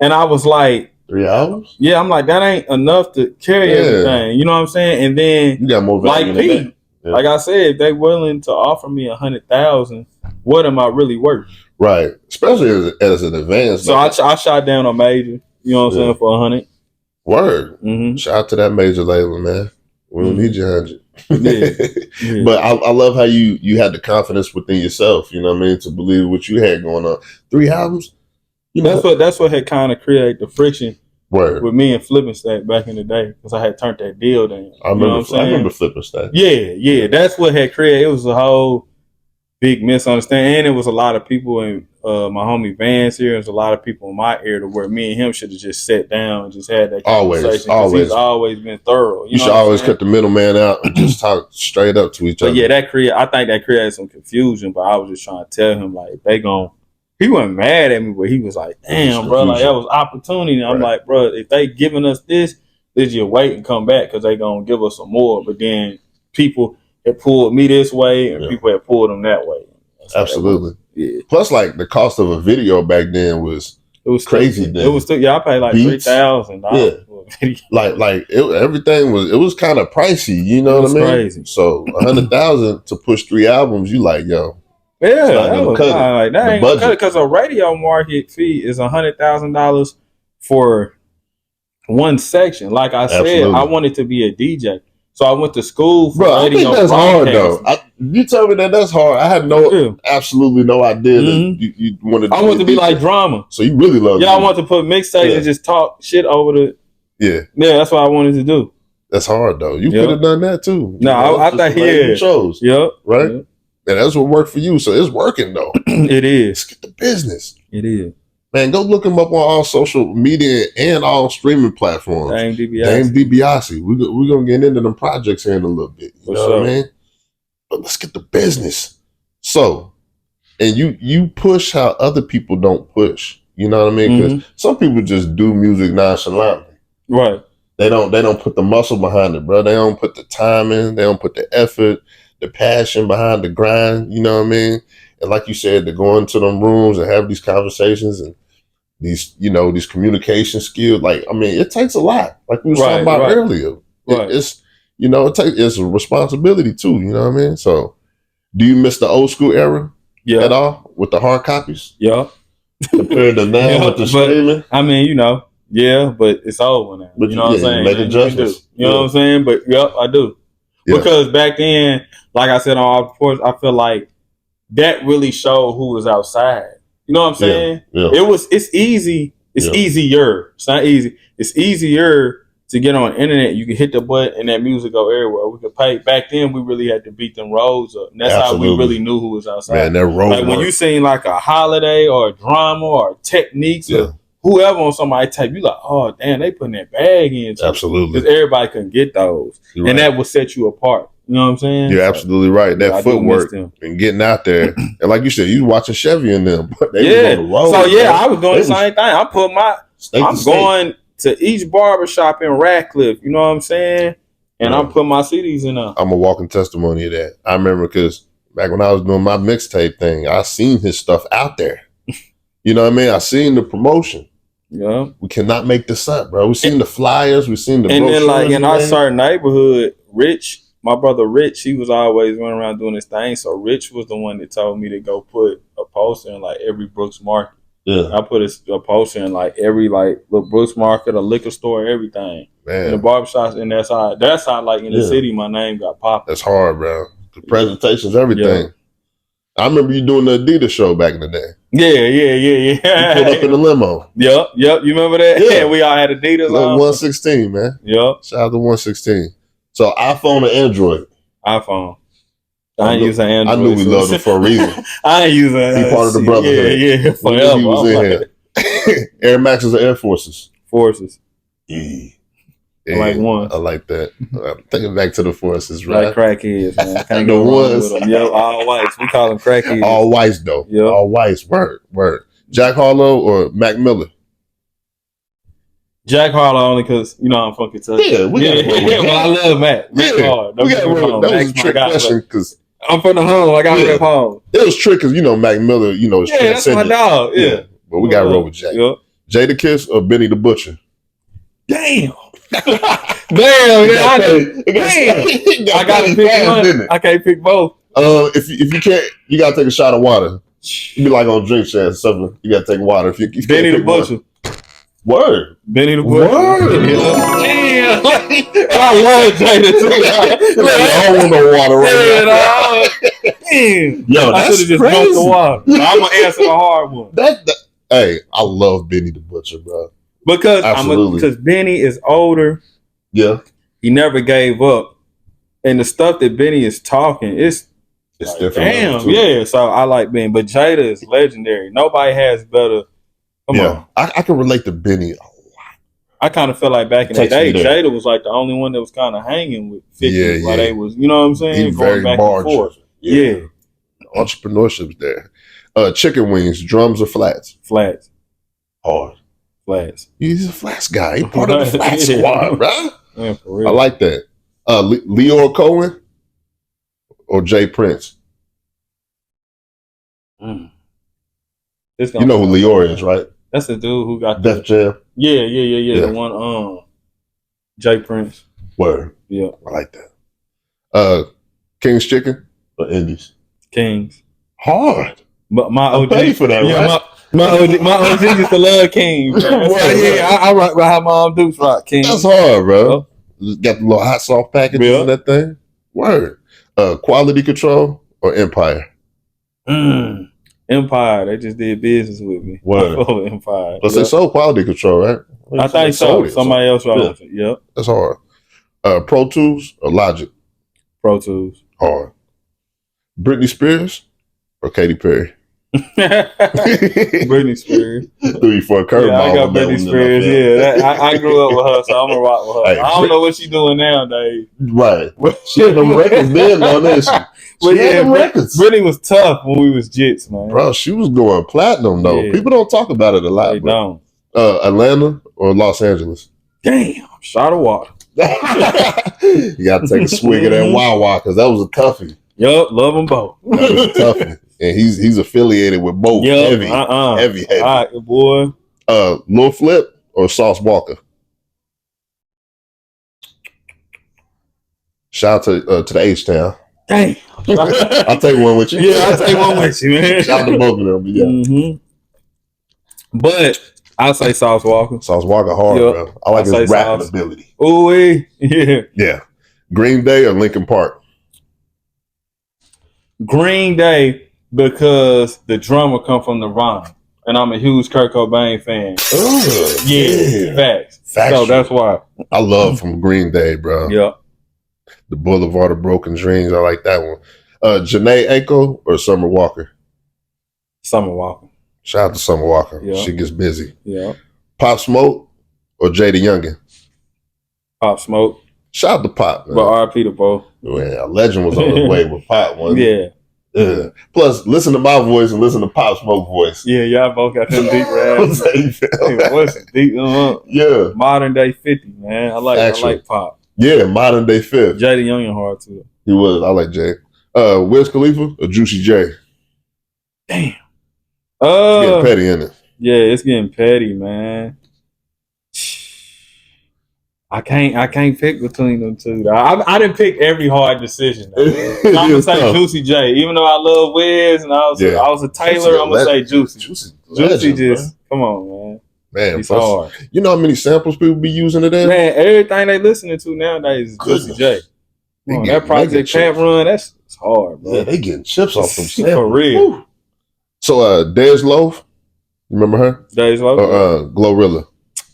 and I was like, 3 albums? Yeah, I'm like, that ain't enough to carry everything. You know what I'm saying? And then you got more value like Pete, like I said, if they willing to offer me $100,000, what am I really worth? Right, especially as an advance. So I shot down a major. You know what I'm saying, for 100. Word. Shout out to that major label, man. We don't need your 100. But I love how you had the confidence within yourself. You know what I mean, to believe what you had going on. 3 albums. You know, that's what had kind of created the friction with me and Flippin' Stack back in the day, because I had turned that deal down. I remember Flippin' Stack. Yeah. That's what had created. It was a whole big misunderstanding, and it was a lot of people in my homie Vance here. There's a lot of people in my ear to where me and him should have just sat down and just had that conversation. He's always been thorough. You should always cut the middleman out and just talk straight up to each other. But yeah, I think that created some confusion. But I was just trying to tell him, like, he wasn't mad at me, but he was like, damn, bro, like that was opportunity. And I'm like, bro, if they giving us this, let's just wait and come back, because they gonna give us some more. But then people had pulled me this way and people had pulled them that way. Absolutely. Yeah. Plus, like, the cost of a video back then was crazy. Then it was still, I paid like $3,000. Everything was kind of pricey. You know what I mean? Crazy. So $100,000 to push 3 albums, you like, yo. Yeah, that ain't gonna cut it, because a radio market fee is $100,000 for one section. Like I said, I wanted to be a DJ, so I went to school for radio. I think that's hard though. You tell me that's hard. I had absolutely no idea that you wanted. I wanted to be like drama. So you really love. Yeah, I want to put mixtapes and just talk shit over the. Yeah, that's what I wanted to do. That's hard though. You could have done that too. No, I think shows. Yep. Right. Yep. And that's what worked for you. So it's working though. It is. Let's get the business. It is. Man, go look him up on all social media and all streaming platforms. Dame Debiase. Dame Debiase. We're going to get into them projects here in a little bit. You know what I mean? But let's get the business. So, and you push how other people don't push. You know what I mean? Because some people just do music nonchalantly. Right. They don't put the muscle behind it, bro. They don't put the time in. They don't put the effort, the passion behind the grind. You know what I mean? And like you said, to go into them rooms and have these conversations and these communication skills. Like, I mean, it takes a lot. Like we were talking about earlier. Right. It's a responsibility too. You know what I mean? So, do you miss the old school era at all with the hard copies? Yeah. Compared to now with the streaming? I mean, but it's over now. But you know what I'm saying? Make adjustments. You know what I'm saying? But I do. Yeah. Because back then, like I said on our reports, I feel like that really showed who was outside. You know what I'm saying? Yeah. It's easy. It's easier. It's not easy. It's easier to get on the internet. You can hit the button and that music go everywhere. We could pay. Back then, we really had to beat them roads up. And that's how we really knew who was outside. Man, that road like when you seen like a Holiday or a Drama or Techniques or whoever on somebody's tape, you like, oh damn, they putting that bag in. Absolutely. Because everybody couldn't get those. And that would set you apart. You know what I'm saying? You're absolutely right. That footwork and getting out there. And like you said, you watching Chevy and them. They was on the road. So I was doing the same thing. I'm going to each barbershop in Radcliffe. You know what I'm saying? And I'm putting my CDs in there. I'm a walking testimony of that. I remember because back when I was doing my mixtape thing, I seen his stuff out there. You know what I mean? I seen the promotion. Yeah. We cannot make this up, bro. We seen the flyers. We seen the and then like in our certain neighborhood, Rich, my brother Rich, he was always running around doing his thing. So Rich was the one that told me to go put a poster in like every Brooks Market. Yeah. I put a poster in like every like little Brooks Market, a liquor store, everything. Man. In the barbershops, and that's how like in the city my name got popped. That's hard, bro. The presentations, everything. Yeah. I remember you doing the Adidas show back in the day. Yeah. You pulled up in the limo. Yep. You remember that? Yeah, we all had Adidas on. 116, man. Yep. Shout out to 116. So iPhone or Android? iPhone. I ain't using Android. I knew we loved it for a reason. I ain't using it. He part of the brotherhood. Yeah, forever. He was in here. Air Maxes or Air Forces? Forces. Yeah. I like one. I like that. I'm thinking back to the Forces, right? Like crackheads, man. I can't go wrong with them. Yep, all whites. We call them crackheads. All whites, though. Yep. All whites. Word. Jack Harlow or Mac Miller? Jack Harlow only because, you know, I'm from Kentucky. Yeah, we got well, I love Mac. Mac hard. That was a trick question because I'm from the home. I got to rip home. It was trick because, you know, Mac Miller, you know, is that's my dog. Yeah. But we got to roll with Jack. Yep. Jadakiss or Benny the Butcher? Damn. I gotta pick one. I can't pick both. If you can't, you gotta take a shot of water. You be like on drink chat or something. You gotta take water. If you Benny the Butcher. Word. Benny the Butcher. Word. Damn. I love Jada too. I don't want no water right now. Damn. Yo, I should have just dumped the water. I'm gonna answer the hard one. Hey, I love Benny the Butcher, bro. Because Benny is older. Yeah. He never gave up. And the stuff that Benny is talking, it's like, different. Damn, yeah. So I like Benny. But Jada is legendary. Nobody has better. Come on. I can relate to Benny a lot. I kind of feel like back in the day, Jada was like the only one that was kind of hanging with 50 while they was, you know what I'm saying? He's very back and forth. Yeah. Entrepreneurship's there. Chicken wings, drums or flats? Flats. Hard. Flats. He's a flats guy. He's part of the flat squad, bro. Yeah, for real. I like that. Leor Cohen or Jay Prince? You know who Leor is, right? That's the dude who got Def Jam. Yeah. The one, Jay Prince. Word. Yeah. I like that. King's Chicken or Indies? Kings. Hard. But my OG. I paid for that, right? My OG used to love King. I rock by how my Dukes rock King. That's hard, bro. Got the little hot sauce packages in that thing. Word. Quality Control or Empire? Empire. They just did business with me. Word. Empire. But they sold Quality Control, right? I think so. Somebody else wrote it. Yep. That's hard. Pro Tools or Logic? Pro Tools. Hard. Britney Spears or Katy Perry? Britney Spears. Threw you for a curveball. I got Britney Spears. I grew up with her, so I'm gonna rock with her. Hey, I don't know what she's doing nowadays. Right. She had them records then, though, didn't she? She had them records. Britney was tough when we was jits, man. Bro, she was going platinum, though. Yeah. People don't talk about it a lot. They don't. Atlanta or Los Angeles? Damn, shot of water. You got to take a swig of that Wawa, because that was a toughie. Yup, love them both. That was a toughie. And he's affiliated with both. Yep, heavy. All right, boy. Lil Flip or Sauce Walker? Shout out to the H-Town. Dang. I'll take one with you. Yeah, I'll take one with you, man. Shout out to both of them. Yeah. Mm-hmm. But I'll say Sauce Walker. Sauce Walker hard, bro. I like his rapping ability. Ooh, yeah. Yeah. Green Day or Linkin Park? Green Day. Because the drummer come from Nirvana, and I'm a huge Kurt Cobain fan. Yeah, facts. So that's why I love from Green Day, bro. Yeah, the Boulevard of Broken Dreams. I like that one. Janae Aiko or Summer Walker? Summer Walker. Shout out to Summer Walker. Yeah. She gets busy. Yeah. Pop Smoke or Jada Youngin? Pop Smoke. Shout out to Pop, man. But R.I.P. to both. Man, a legend was on his way with Pop, wasn't Yeah. Yeah. Plus, listen to my voice and listen to Pop Smoke voice. Yeah, y'all both got them deep raps. What's deep? Yeah. Modern day 50, man. I like Pop. Yeah, modern day 50. Jay the Young and hard too. He was. I like Jay. Wiz Khalifa or Juicy J? Damn. It's getting petty, isn't it? Yeah, it's getting petty, man. I can't pick between them two. I didn't pick every hard decision. I'm gonna say Juicy J, even though I love Wiz and I was a Taylor. I'm gonna say Juicy. Juicy just come on, man. It's hard. You know how many samples people be using today? Man, everything they listening to nowadays is Juicy J. That Project Champ run, that's hard, bro. Yeah, they getting chips off them samples. For real. Woo. So Dez Loaf, you remember her? Dez Loaf? Or Glorilla?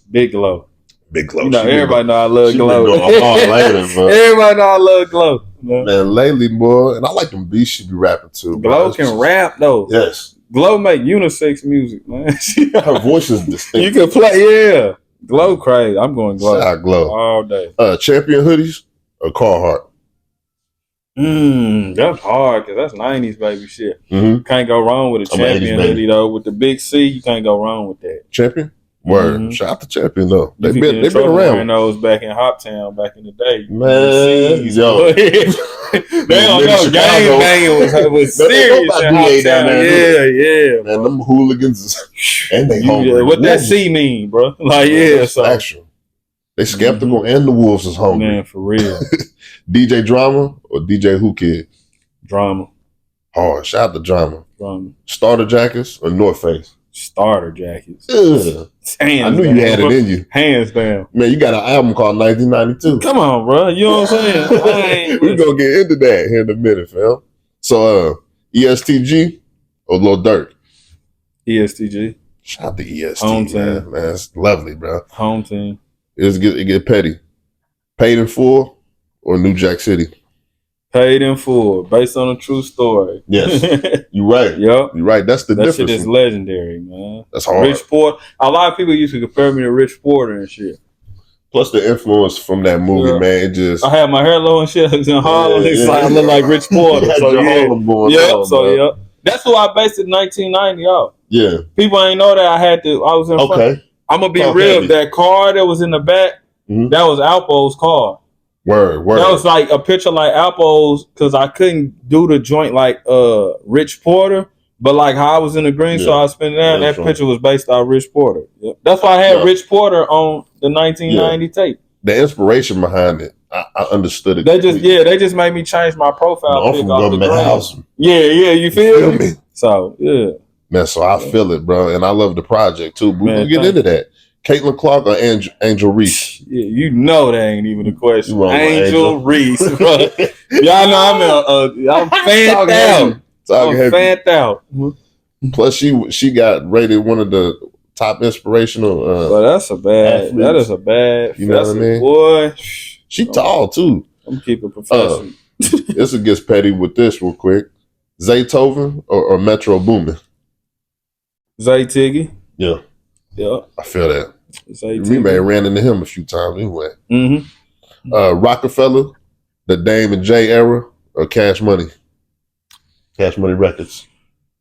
Big Glow. Big Glow. You know, everybody know I love Glow. Everybody know I love Glow. Man, lately, boy, and I like them beats she be rapping too. Glow can rap though. Yes. Glow make unisex music, man. Her voice is distinct. You can play, yeah. Glow crazy. I'm going Glow. Shout out Glow all day. Champion hoodies or Carhartt? That's hard because that's 90s baby shit. Mm-hmm. Can't go wrong with a Champion hoodie though. With the big C, you can't go wrong with that. Champion? Word. Mm-hmm. Shout out to Champion though. They've been around. Wearing those back in Hoptown back in the day. Man, yo. They don't know. Gang banging was serious. Down there, yeah. Man, them hooligans and they hungry. What that C mean, bro? Like, so actual. They skeptical and the wolves is hungry. Man, for real. DJ Drama or DJ Who Kid? Drama. Hard. Shout out to Drama. Drama. Starter jackets or North Face? Starter jackets. Ugh. I knew you had it in you. Hands down. Man, you got an album called 1992. Come on, bro. You know what I'm saying? We're going to get into that here in a minute, fam. So, ESTG or Lil Durk? ESTG. Shout out to ESTG, Home team. Man, it's lovely, bro. Home team. It get petty. Paid in Full or New Jack City? Paid in Full, based on a true story. Yes, you're right. Yep, you're right. That's the difference. That shit is legendary, man. That's hard. Rich Porter. A lot of people used to compare me to Rich Porter and shit. Plus the influence from that movie, man. It just I had my hair low and shit. I was in Harlem. I look like Rich Porter. So that's who I based it 1990 off. Yeah, people ain't know that I was in front. I'm gonna be real. Heavy. That car that was in the back, that was Alpo's car. Word. That was like a picture like Alpo's because I couldn't do the joint like Rich Porter, but like how I was in the green, so I was spinning down. That picture was based on Rich Porter. Yeah. That's why I had Rich Porter on the 1990 tape. The inspiration behind it, I understood it. They just made me change my profile. I'm from Government House. Yeah, you feel me? So man, so I feel it, bro, and I love the project too. We're gonna get into that. Caitlin Clark or Angel Reese? Yeah, you know that ain't even a question. Angel Reese, bro. Y'all know I'm fanned out. I'm fanned out. Plus, she got rated one of the top inspirational. But that's a bad. Athletes. That is a bad. You know what I mean? Boy, she tall too. I'm keeping professional. This will get petty with this real quick. Zaytoven or Metro Boomin? Zay Tiggy. Yeah. I feel that. We may have ran into him a few times anyway. Rockefeller, the Dame and J era, or Cash Money? Cash Money Records.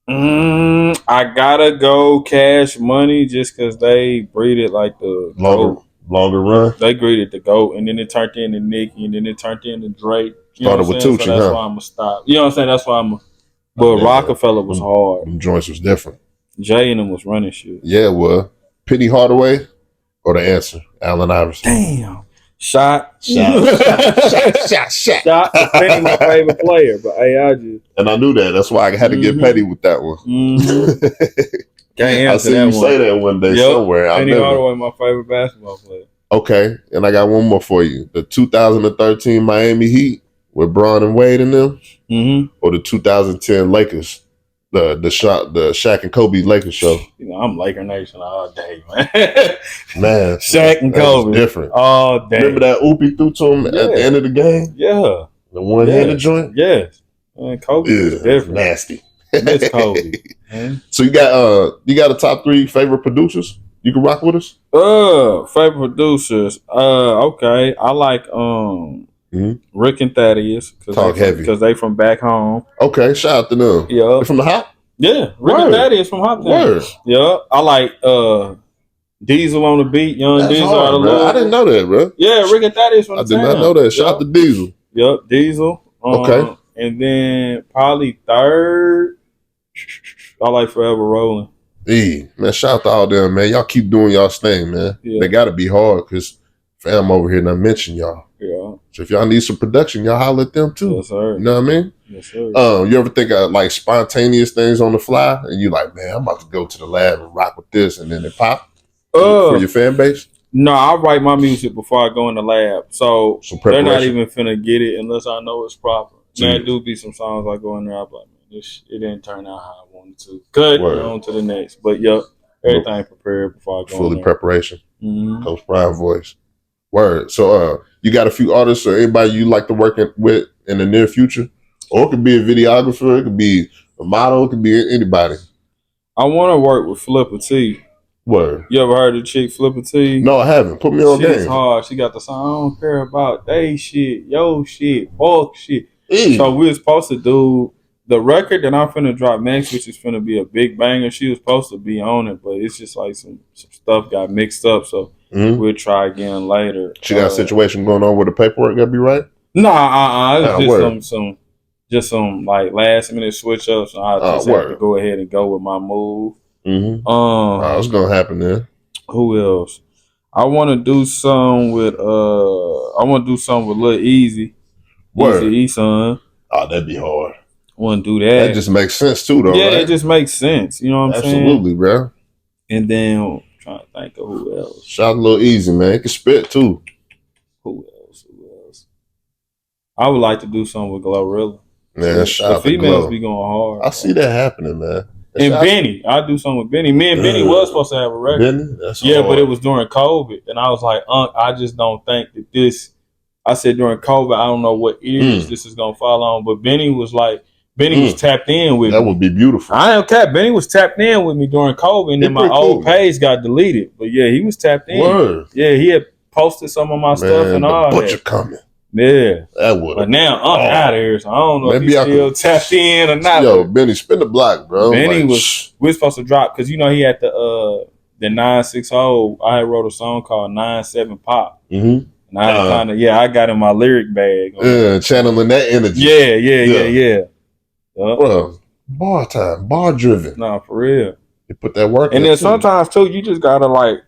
I gotta go Cash Money just because they breeded like the longer run. They breeded the GOAT, and then it turned into Nicki, and then it turned into Drake. Started with Tucci, so that's why I'm gonna stop. You know what I'm saying? That's why But Rockefeller was hard. Them joints was different. Jay and them was running shit. Yeah, well, Penny Hardaway or The Answer, Allen Iverson. Damn. Shot. Penny my favorite player, but I just. And I knew that. That's why I had to get petty with that one. Can't answer I see that you say that one day somewhere. Penny Hardaway, my favorite basketball player. Okay, and I got one more for you. The 2013 Miami Heat with Bron and Wade in them, or the 2010 Lakers. The Shaq and Kobe Lakers show. You know, I'm Laker Nation all day, man. Man, Shaq and Kobe different all day. Remember that oopie threw to him at the end of the game? Yeah, the one-handed joint. Yes, man, Kobe is different. Nasty. Miss Kobe. Man. So you got a top 3 favorite producers? you can rock with us? Favorite producers. Okay. I like Rick and Thaddeus. Talk heavy. Because they from back home. Okay, shout out to them. Yeah. They from the Hop? Yeah. Rick and Thaddeus from Hop Town. Word. Yeah. I like Diesel on the beat, Young Diesel hard, out of bro. I didn't know that, bro. Yeah, Rick and Thaddeus from the town. I did not know that. Shout out to Diesel. Yep, Diesel. Okay. And then probably third, I like Forever Rolling. Man, shout out to all them, man. Y'all keep doing y'all's thing, man. Yeah. They got to be hard because fam over here not mention y'all. Yeah. So if y'all need some production, y'all holler at them too. Yes, sir. You know what I mean? Yes, sir. You ever think of like spontaneous things on the fly and you like, man, I'm about to go to the lab and rock with this, and then it pop for your fan base? No, I write my music before I go in the lab. So they're not even finna get it unless I know it's proper. There do be some songs I go in there, I'm like, man, it didn't turn out how I wanted to. Good, on to the next. But everything prepared before I go fully in there. Preparation. Mm-hmm. Coach Brian voice. Word. So you got a few artists or anybody you like to work with in the near future? Or it could be a videographer, it could be a model, it could be anybody. I want to work with Flipper T. Word. You ever heard of the chick Flipper T? No, I haven't. Put me on game. She's hard. She got the song, I don't care about they shit, yo shit, fuck shit. Ew. So we was supposed to do the record that I'm finna drop next, which is finna be a big banger. She was supposed to be on it, but it's just like some stuff got mixed up. So we'll try again later. She got a situation going on with the paperwork gotta be right? Nah, it was just some like last minute switch ups. I just have to go ahead and go with my move. What's gonna happen there? Who else? I want to do some with Lil Easy. Easy E-Son. Oh, that'd be hard. Want to do that? That just makes sense too, though. Yeah, right? It just makes sense. You know what I'm saying? Absolutely, bro. And then I'm trying to think of who else. Shout a little Easy, man. He can spit too. Who else? I would like to do something with Glorilla. Man, the females be going hard. I see that happening, man. And Benny, I do something with Benny. Me and Benny was supposed to have a record. Benny? That's hard. But it was during COVID, and I was like, I just don't think that this. I said during COVID, I don't know what ears this is gonna fall on. But Benny was was tapped in with me. That would be beautiful. I ain't cap. Benny was tapped in with me during COVID, and then my old page got deleted. But yeah, he was tapped in. Word. Yeah, he had posted some of my stuff and all that. Butcher coming. Yeah, that would. But now I'm out of here, so I don't know if he's still tapped in or not. Yo, Benny, spin the block, bro. Benny we're supposed to drop because he had the 960. I had wrote a song called 97 Pop. Mm-hmm. And I got in my lyric bag. Channeling that energy. Yeah. Bro, bar time, bar driven. Nah, for real. You put that work in. And then sometimes too, you just gotta like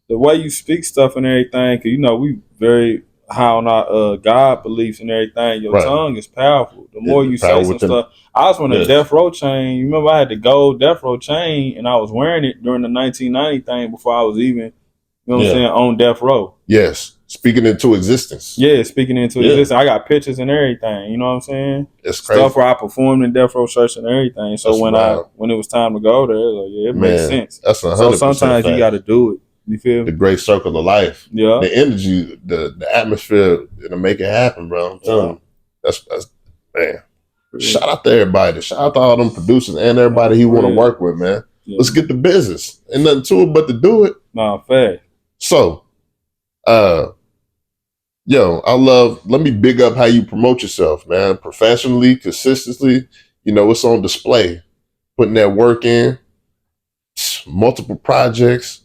the way you speak stuff and everything. Cause we very high on our God beliefs and everything. Your tongue is powerful. The more you say some stuff. I was wearing a Death Row chain. You remember I had the gold Death Row chain, and I was wearing it during the 1990 thing before I was even, what I'm saying, on Death Row. Yes. Speaking into existence. Yeah, speaking into existence. I got pictures and everything. You know what I'm saying? It's crazy. Stuff where I performed in Death Row Church and everything. So when it was time to go there, it makes sense. That's 100%. So sometimes you got to do it. You feel me? The great circle of life. Yeah. The energy, the atmosphere, it'll make it happen, bro. I'm telling you. That's man. Yeah. Shout out to everybody. Shout out to all them producers and everybody he want to work with, man. Yeah. Let's get the business. Ain't nothing to it but to do it. Nah, fact. So, let me big up how you promote yourself, man. Professionally, consistently, it's on display. Putting that work in, multiple projects,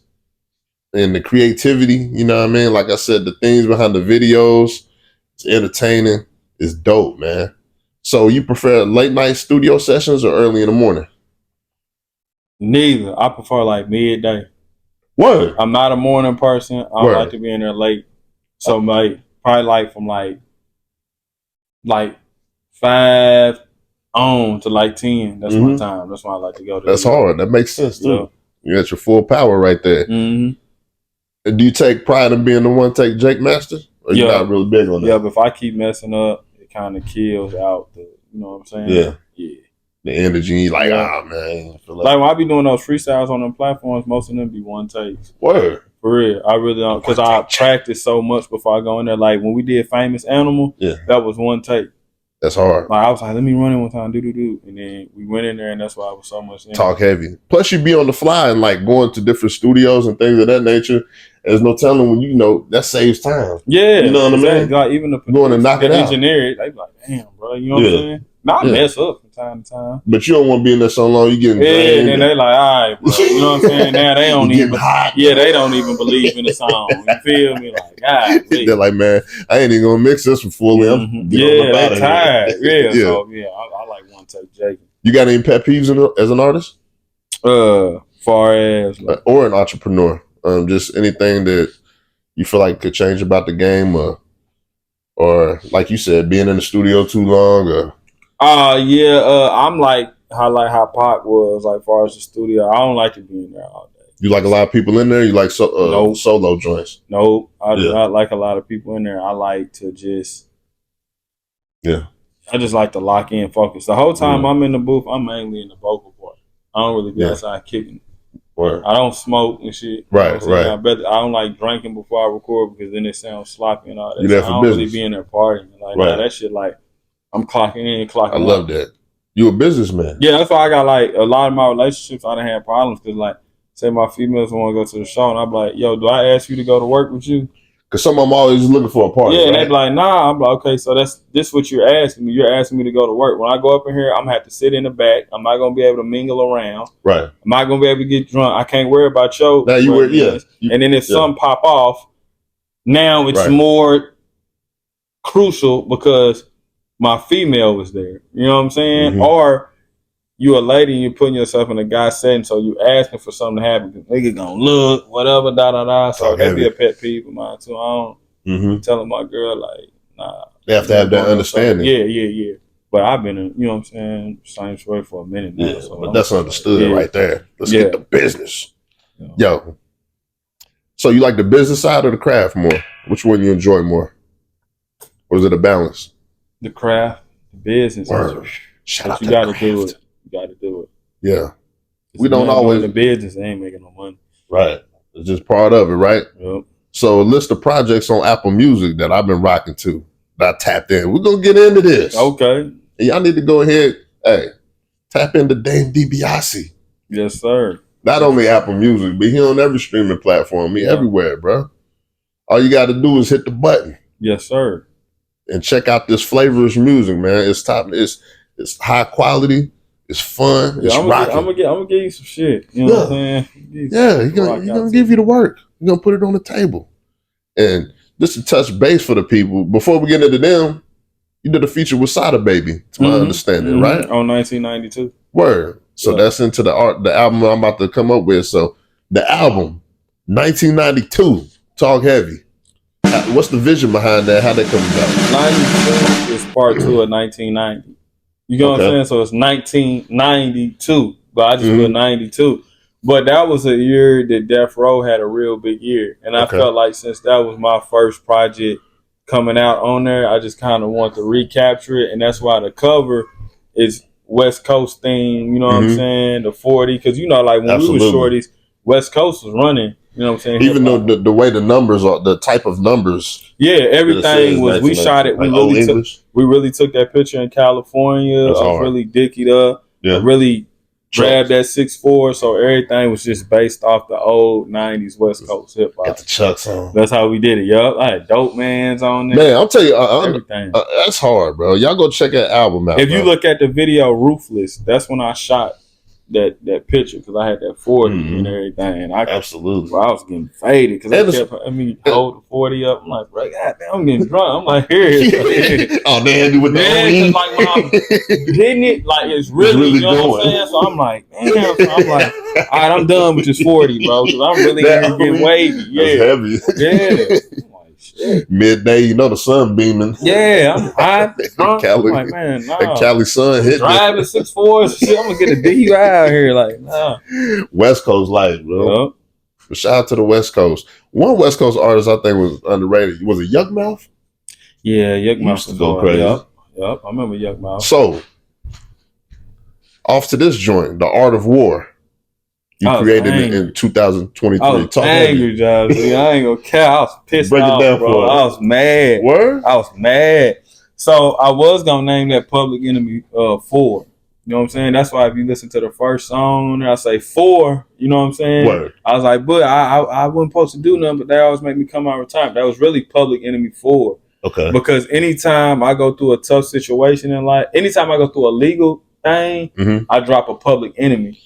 and the creativity, you know what I mean? Like I said, the things behind the videos, it's entertaining, it's dope, man. So you prefer late night studio sessions or early in the morning? Neither. I prefer like midday. What? I'm not a morning person. I don't like to be in there late. So probably like from like 5 on to like 10. That's my time. That's why I like to go to. That's hard. That makes sense too. Yeah. You got your full power right there. Mm-hmm. And do you take pride in being the one to take Jake Master? Or you're not really big on that? Yeah, but if I keep messing up, it kind of kills out the, you know what I'm saying? Yeah. Yeah. The energy, like, man. Like when I be doing those freestyles on them platforms, most of them be one takes. Word. For real. I really don't, because I practice so much before I go in there. Like when we did Famous Animal, that was one take. That's hard. Like I was like, let me run in one time, do, and then we went in there, and that's why I was so much talk heavy. Plus, you be on the fly and like going to different studios and things of that nature. There's no telling when that saves time. Yeah, you know what I mean. Like even the going to knock it out. Engineer, they be like, damn, bro, you know what I'm saying? Now I mess up from time to time, but you don't want to be in there so long. You getting drained. And they like, all right, bro, you know what I'm saying? Now they don't even hot. Yeah, they don't even believe in the song. You feel me? Like, God, they're like, man, I ain't even gonna mix this for fully. I'm they tired. Yeah, so I like one take Jake. You got any pet peeves as an artist? Far as or an entrepreneur, just anything that you feel like could change about the game, or like you said, being in the studio too long, or I'm like how Pac was, like far as the studio. I don't like to be in there all day. You like a lot of people in there? You like solo joints? Nope. I do not like a lot of people in there. I like to just I just like to lock in, focus. The whole time I'm in the booth, I'm mainly in the vocal part. I don't really be outside kicking. Word. I don't smoke and shit. Right. I don't like drinking before I record because then it sounds sloppy and all that. So I don't really be in there partying. Like that shit, like I'm clocking in, clocking out. I love that. You a businessman. Yeah, that's why I got like a lot of my relationships. I done had problems because like, say my females want to go to the show and I'm like, yo, do I ask you to go to work with you? Because some of them always looking for a party. Yeah, and they be like, nah. I'm like, okay, so this what you're asking me. You're asking me to go to work. When I go up in here, I'm gonna have to sit in the back. I'm not gonna be able to mingle around. Right. I'm not gonna be able to get drunk. I can't worry about your. Now you were, and then if some pop off, now it's more crucial because my female was there. You know what I'm saying? Mm-hmm. Or you a lady and you're putting yourself in a guy setting, so you asking for something to happen. Nigga gonna look, whatever, So that'd be a pet peeve of mine too. I don't telling my girl like, nah. They have to have that understanding. Yeah. But I've been in, you know what I'm saying, same story for a minute now. Yeah, so but that's understood right there. Let's get the business. Yo. So you like the business side or the craft more? Which one you enjoy more? Or is it a balance? The craft, the business. Shout out to the craft. You got to do it. Yeah. We don't always. The business ain't making no money. Right. It's just part of it, right? Yep. So a list of projects on Apple Music that I've been rocking to, that I tapped in. We're going to get into this. Okay. And y'all need to go ahead, tap into Dame Debiase. Yes, sir. Not only Apple Music, but he on every streaming platform. He everywhere, bro. All you got to do is hit the button. Yes, sir. And check out this flavorish music, man. It's top. It's high quality. It's fun. It's rocking. I'm gonna give you some shit. You know what I'm saying? He's gonna give you the work. He's gonna put it on the table. And just to touch base for the people, before we get into them, you did a feature with Sada Baby, to my understanding, right? On 1992. Word. So that's into the album I'm about to come up with. So the album, 1992, Talk Heavy. What's the vision behind that? How that come about? 92 is part 2 of 1990. You know what I'm saying? So it's 1992, but I just put 92. But that was a year that Death Row had a real big year. And I felt like since that was my first project coming out on there, I just kind of want to recapture it. And that's why the cover is West Coast theme, you know what I'm saying? The 40, because you know, like when we were shorties, West Coast was running. You know what I'm saying? Even though the way the numbers are, the type of numbers. Yeah, everything was, we shot it. We really took that picture in California. I was really dickied up. I really grabbed that 6'4", so everything was just based off the old 90s West Coast hip hop. Got the Chucks on. That's how we did it, yup. I had Dope Mans on there. Man, I'll tell you, everything. That's hard, bro. Y'all go check that album out. If you look at the video Ruthless, that's when I shot that picture because I had that 40 and everything. And absolutely. Bro, I was getting faded because hold the 40 up. I'm like, bro, goddamn, I'm getting drunk. I'm like, here. Oh, man, with the like when I'm hitting it, like it's really you know going. What I'm saying? So I'm like, damn. So I'm like, all right, I'm done with this 40, bro, because I'm really getting wavy. Yeah. That's heavy. Yeah. Shit. Midday, you know the sun beaming. Yeah, I'm hot. Cali, I'm like, man, nah. That Cali sun hit driving 6'4", shit. I'm gonna get a DUI out here, like, nah. West Coast life, bro. Yep. But shout out to the West Coast. One West Coast artist I think was underrated. Was it Yuck Mouth? Yeah, Yuck Mouth used to go crazy. Yep, I remember Yuck Mouth. So, off to this joint, The Art of War. You created it in 2023. I was angry, Josh. I ain't gonna care. I was pissed off, bro. I was mad. Word? I was mad. So I was gonna name that Public Enemy 4. You know what I'm saying? That's why if you listen to the first song, I say 4. You know what I'm saying? Word. I was like, but I wasn't supposed to do nothing, but they always make me come out of retirement. That was really Public Enemy 4. Okay. Because anytime I go through a tough situation in life, anytime I go through a legal thing, I drop a Public Enemy.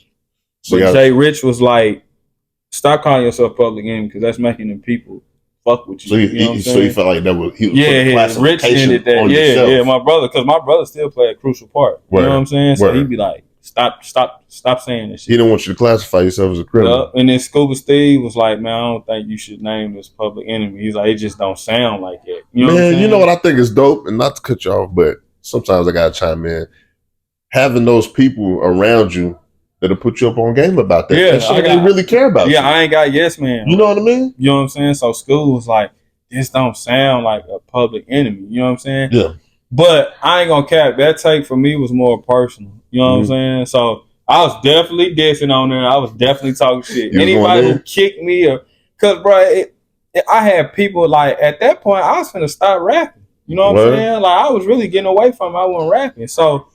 So but Jay Rich was like, stop calling yourself Public Enemy because that's making them people fuck with you. So he felt like that was Rich ended that. Yeah, my brother, because my brother still play a crucial part. You know what I'm saying? So he'd be like, stop saying this shit. He didn't want you to classify yourself as a criminal. And then Scuba Steve was like, man, I don't think you should name this Public Enemy. He's like, it just don't sound like it. You know what I'm saying? You know what I think is dope, and not to cut you off, but sometimes I gotta chime in. Having those people around you that'll put you up on game about that. Yeah, they really care about you. Yeah, I ain't got yes man. You know what I mean? You know what I'm saying? So School was like, this don't sound like a Public Enemy. You know what I'm saying? Yeah. But I ain't gonna cap. That take for me was more personal. You know what I'm saying? So I was definitely dissing on there. I was definitely talking shit. Anybody who kicked me cause bro, I had people like at that point I was finna start rapping. You know what I'm saying? Like I was really getting away from it. I wasn't rapping. So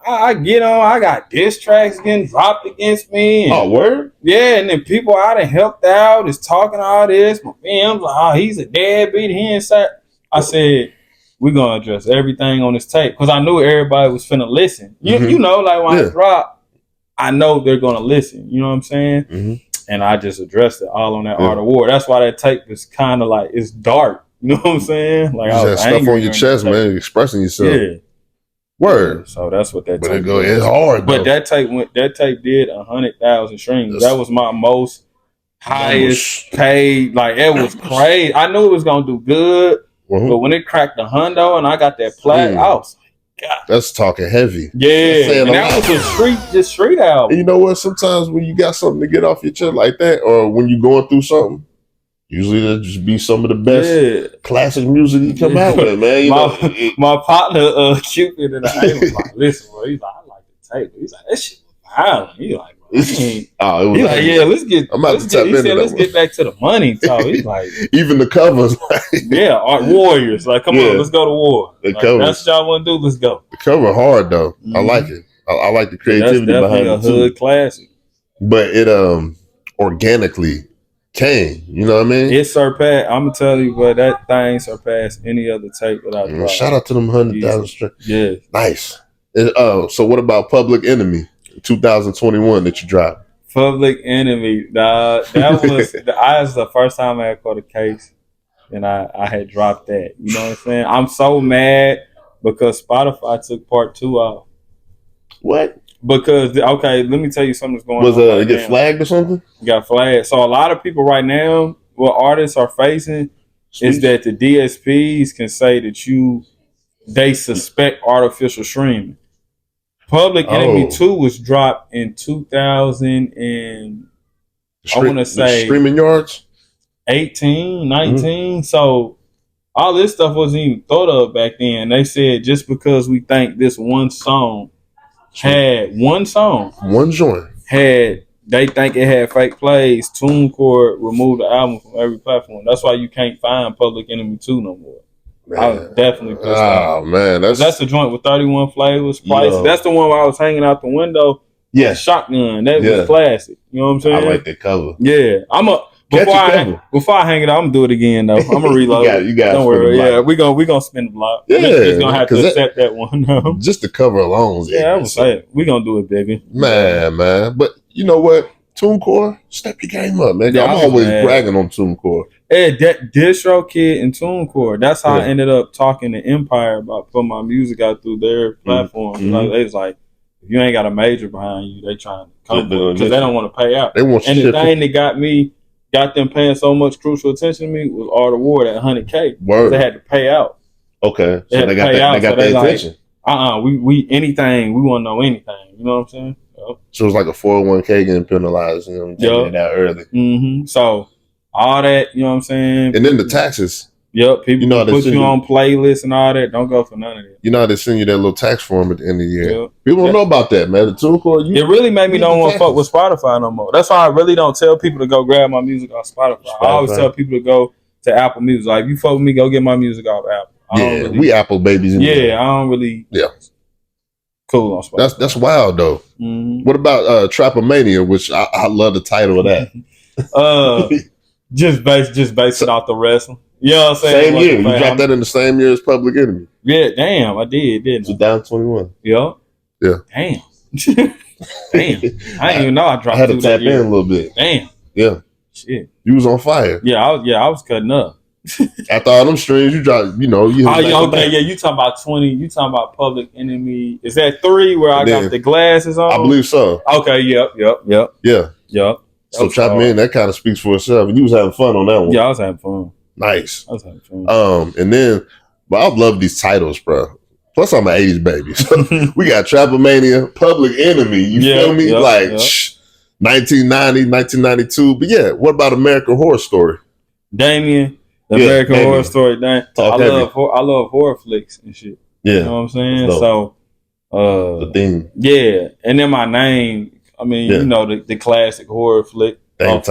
I get on, I got diss tracks getting dropped against me. And, word? Yeah, and then people I done helped out is talking all this. My family's like, oh, he's a deadbeat. He ain't say. I said, we're going to address everything on this tape. Because I knew everybody was finna listen. You know, like when I drop, I know they're going to listen. You know what I'm saying? And I just addressed it all on that Art of War. That's why that tape is kind of like, it's dark. You know what I'm saying? Like, you just stuff on your chest, man, expressing yourself. Yeah. Word. So that's what that tape did. It's hard, but that tape did 100,000 streams. That was my most highest paid. Like it was crazy. I knew it was gonna do good, but when it cracked the hundo and I got that plaque, I was like, God. That's talking heavy. Yeah, and that was a street album. And you know what? Sometimes when you got something to get off your chest like that, or when you're going through something, usually that'll just be some of the best classic music you come out with, man. You know, my partner, Cupid, and I was like, listen, bro. He's like, I like the tape. He's like, that shit was violent. He's like, he's like, yeah, let's get back to the money talk. He's like, even the covers, like, Art Warriors. Like, come on, let's go to war. Like, that's what y'all want to do. Let's go. The cover hard though. I like it. I like the creativity behind it. That's definitely a hood classic. But it organically came, you know what I mean? It surpassed. I'm gonna tell you, but that thing surpassed any other tape that I dropped. Shout out to them 100,000 streams. Yeah, nice. So what about Public Enemy 2021 that you dropped? Public Enemy, that was the first time I had caught a case, and I had dropped that. You know what I'm saying? I'm so mad because Spotify took part 2 off. What? Because let me tell you something that's going on. Was it get flagged or something? Got flagged. So a lot of people right now, what artists are facing is that the DSPs can say that they suspect artificial streaming. Public Enemy 2 was dropped in 2000 and I want to say streaming yards 18, 19. So all this stuff wasn't even thought of back then. They said just because we think this one song had one joint they think it had fake plays, TuneCore removed the album from every platform. That's why you can't find Public Enemy 2 no more. Man. I was definitely pissed off. Oh man, that's the joint with 31 flavors, prices. That's the one where I was hanging out the window. Yeah, shotgun. That was classic. You know what I'm saying? I like that cover. Yeah, before I hang it out, I'm gonna do it again though. I'm gonna reload. you got. Don't worry. Yeah, we gonna spin the block. Yeah, we're just gonna have to accept that one. Just the cover alone. Yeah, I would say it. We gonna do it, baby. Man. But you know what? TuneCore, step your game up, man. Yeah, I'm always bragging on TuneCore. Hey, that DistroKid and TuneCore. That's how I ended up talking to Empire about putting my music out through their platform. Like, they was like, if you ain't got a major behind you, they trying to come because they don't want to pay out. They want and the thing that got them paying so much crucial attention to me was Art of War at 100K. Word. They had to pay out. Okay, so they got that attention. Like, we anything, we want to know anything. You know what I'm saying? So it was like a 401k getting penalized, you know, taking it out early. So all that, you know what I'm saying? And then the taxes. Yep, people put you on playlists and all that. Don't go for none of that. You know how they send you that little tax form at the end of the year. Yep. People don't know about that, man. The TuneCore, it really made me don't want to fuck with Spotify no more. That's why I really don't tell people to go grab my music off Spotify. I always tell people to go to Apple Music. Like, if you fuck with me, go get my music off Apple. We Apple babies. I don't really. Yeah. Cool on Spotify. That's wild though. Mm-hmm. What about Trapomania, which I love the title of that. Just based it off the wrestling. You know what I'm saying? Same year. You dropped that in the same year as Public Enemy. Yeah, damn, I did, didn't I? 2021. Yeah. Yeah. Damn. Damn. I didn't even know I dropped. I had to tap in a little bit. Damn. Yeah. Shit. You was on fire. Yeah, I was cutting up. After all them streams, you dropped, you okay, yeah, you talking about 20, you talking about Public Enemy. Is that 3 where I got the glasses on? I believe so. Okay, yep. Yeah. So Trap in, that kind of speaks for itself. And you was having fun on that one. Yeah, I was having fun. Nice. I was having fun. And then, but I love these titles, bro. Plus, I'm an 80s baby. So we got Trapomania, Public Enemy. You feel me? 1990, 1992. But yeah, what about American Horror Story? Damien, American Horror Story. I love horror flicks and shit. Yeah. You know what I'm saying? So, the theme. Yeah. And then my name, I mean, you know, the classic horror flick of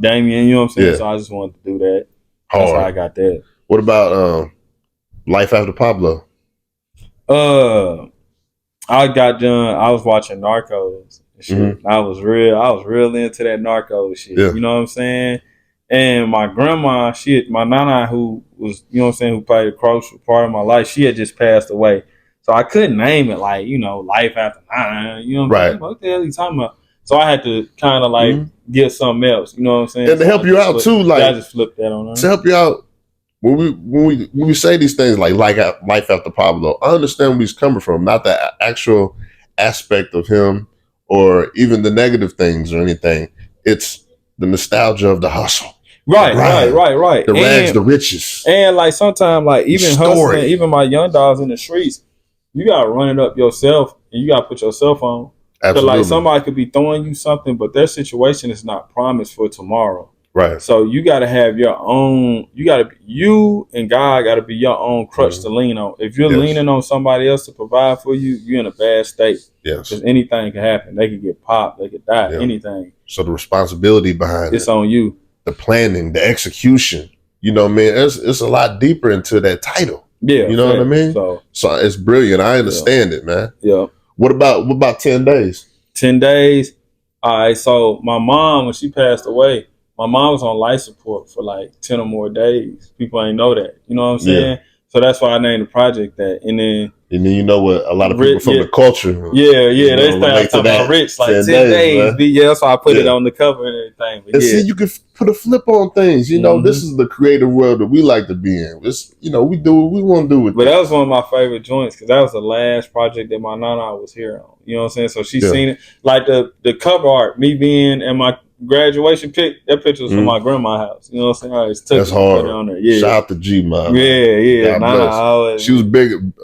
Damien, you know what I'm saying? Yeah. So I just wanted to do that. That's how I got that. What about Life After Pablo? I got done. I was watching Narcos and shit. Mm-hmm. I was real into that Narcos shit. Yeah. You know what I'm saying? And my grandma, my nana, who was, you know what I'm saying, who played a crucial part of my life, she had just passed away. So I couldn't name it like, you know, Life After Nine. You know what I'm saying? What the hell are you talking about? So I had to kind of like get something else. You know what I'm saying? And to help you out too, like I just flipped that on her. To help you out, when we say these things like Life After Pablo, I understand where he's coming from, not the actual aspect of him or even the negative things or anything. It's the nostalgia of the hustle. Right. The rags, the riches. And like sometimes like even hustling, even my young dogs in the streets, you gotta run it up yourself and you gotta put yourself on. Absolutely. Like somebody could be throwing you something, but their situation is not promised for tomorrow. Right. So you got to have your own. You and God got to be your own crutch to lean on. If you're leaning on somebody else to provide for you, you're in a bad state. Yes. Because anything can happen. They could get popped. They could die. Yeah. Anything. So the responsibility behind it's on you. The planning, the execution. You know, man, it's a lot deeper into that title. Yeah. You know what I mean? So it's brilliant. I understand it, man. Yeah. What about 10 days? 10 days. All right. So my mom, when she passed away, my mom was on life support for like 10 or more days. People ain't know that. You know what I'm saying? Yeah. So that's why I named the project that. And then you know what a lot of people from the culture. Yeah. They start talking about Rich. Like 10 days. Yeah, that's why I put it on the cover and everything. But and see, you can put a flip on things. You know, this is the creative world that we like to be in. It's, you know, we do what we want to do with it. But that was one of my favorite joints because that was the last project that my nana was here on. You know what I'm saying? So she seen it. Like the cover art, me being in my graduation that picture was from my grandma's house. You know what I'm saying? I just took That's hard. On there. Yeah. Shout out to G, man. Yeah. Nana, she was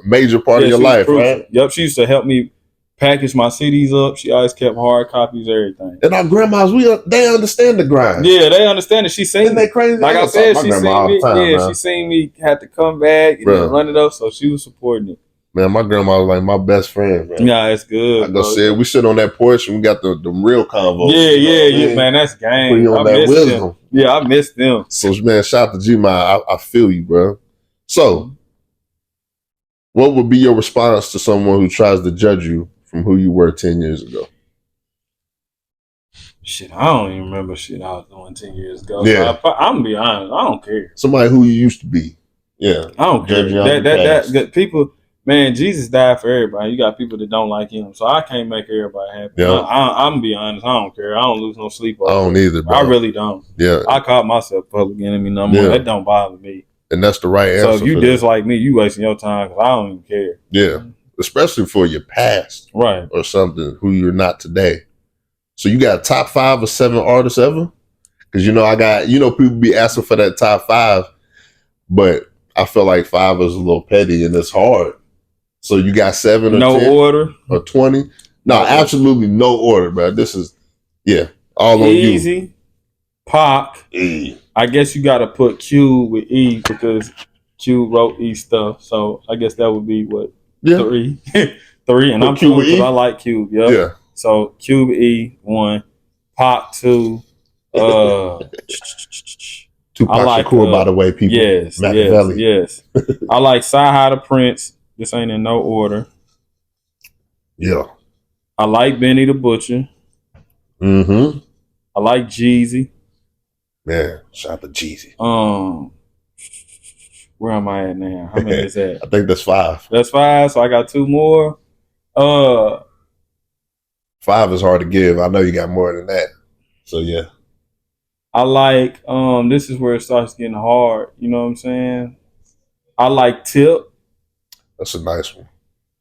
major part of your life, right? Yep. She used to help me package my CDs up. She always kept hard copies of everything. And our grandmas, they understand the grind. Yeah, they understand it. She seen me. Crazy? Like I said, she seen me. She seen me had to come back and then run it up. So she was supporting it. Man, my grandma was like my best friend, man. Yeah, it's good. Like I said, we sit on that porch and we got the real convo. Yeah, man, that's game. I that wisdom. Them. Yeah, I miss them. So, man, shout out to G-Man. I feel you, bro. So, what would be your response to someone who tries to judge you from who you were 10 years ago? Shit, I don't even remember shit I was doing 10 years ago. Yeah. So I'm gonna be honest, I don't care. Somebody who you used to be. Yeah. I don't care. That people... Man, Jesus died for everybody. You got people that don't like him, so I can't make everybody happy. Yeah. I'm gonna be honest. I don't care. I don't lose no sleep over I don't either, bro. I really don't. Yeah. I call myself public enemy number one. That don't bother me. And that's the right answer. So if you dislike me, you wasting your time because I don't even care. Yeah. Especially for your past. Right. Or something who you're not today. So you got top 5 or 7 artists ever? Because, people be asking for that top 5, but I feel like 5 is a little petty and it's hard. So you got 7 or 10? No order? Or 20? No, absolutely no order, bro. This is, all on you. Easy. Pac. E. I guess you got to put Q with E because Q wrote E stuff. So I guess that would be what? 3. 3. And I'm Q because I like Cube. Yep. Yeah. So Cube E 1. Pac 2. Tupac Shakur, by the way, people. Yes, Machiavelli. yes. I like Sci-Hi the Prince. This ain't in no order. Yeah. I like Benny the Butcher. Mm-hmm. I like Jeezy. Man, shout out to Jeezy. Where am I at now? How many is that? I think that's 5. That's 5, so I got 2 more. 5 is hard to give. I know you got more than that. So yeah. I like this is where it starts getting hard, you know what I'm saying? I like Tip. That's a nice one.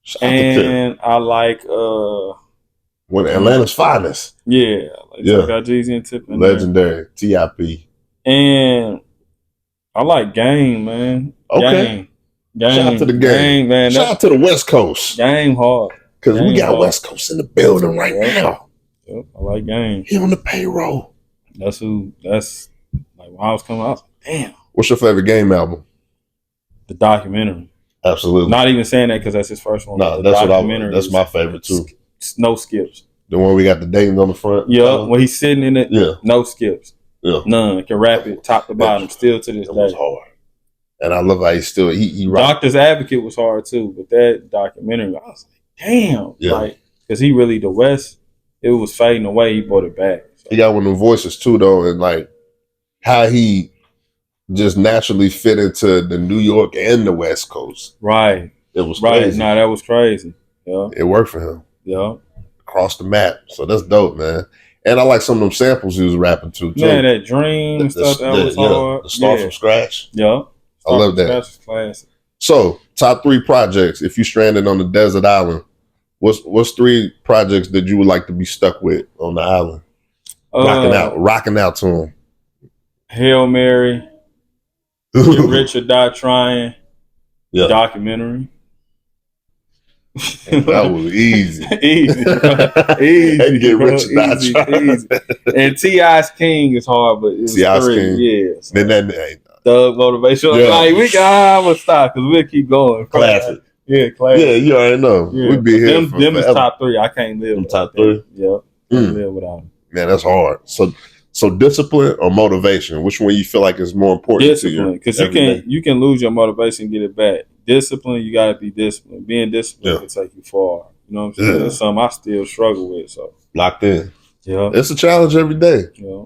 Shout out to Tip. And I like one of Atlanta's finest. Yeah. Yeah. Got Jeezy and Tip in legendary. There. TIP. And I like Game, man. Okay. Game. Shout out to the game, man. Shout out to the West Coast. Game hard. Because we got West Coast in the building right now. Yep. I like Game. He on the payroll. That's like when I was coming out. Damn. What's your favorite Game album? The documentary. Absolutely. Not even saying that because that's his first one. No, that's my favorite too. No skips. The one we got the names on the front. Yeah, when he's sitting in it. Yeah. No skips. Yeah. None. Can rap it top to bottom. Still to this day. It was hard. And I love how he Doctor's Advocate was hard too, but that documentary, I was like, damn. Yeah. Like, because he really, the West, it was fading away. He brought it back. So. He got one of the voices too, though, and like how he just naturally fit into the New York and the West Coast. Right. It was crazy. No, that was crazy. Yeah. It worked for him. Yeah. Across the map. So that's dope, man. And I like some of them samples he was rapping to, too. Yeah, that Dream and stuff, that was hard. The Start from Scratch. Yeah. I love that. That's classic. So, top 3 projects. If you stranded on a desert island, what's 3 projects that you would like to be stuck with on the island? Rocking out to them. Hail Mary. Get Rich or Die Trying. Yeah. Documentary. That was easy. Easy. And Get Rich or Die Trying. Easy. And T.I.'s King is hard, but it's T.I.'s 3. King. Yeah. Then that Thug Motivation. Yeah. Like, we gotta stop because we'll keep going. Classic. Yeah, classic. Yeah, you already know. Yeah. We'd be here Them is top 3. I can't live them without top 3? Yeah. Can't live without them. Man, that's hard. So discipline or motivation? Which one you feel like is more important discipline, to you? Because you can lose your motivation and get it back. Discipline, you gotta be disciplined. Being disciplined can take you far. You know what I'm saying? That's something I still struggle with. So locked in. Yeah. It's a challenge every day. Yeah.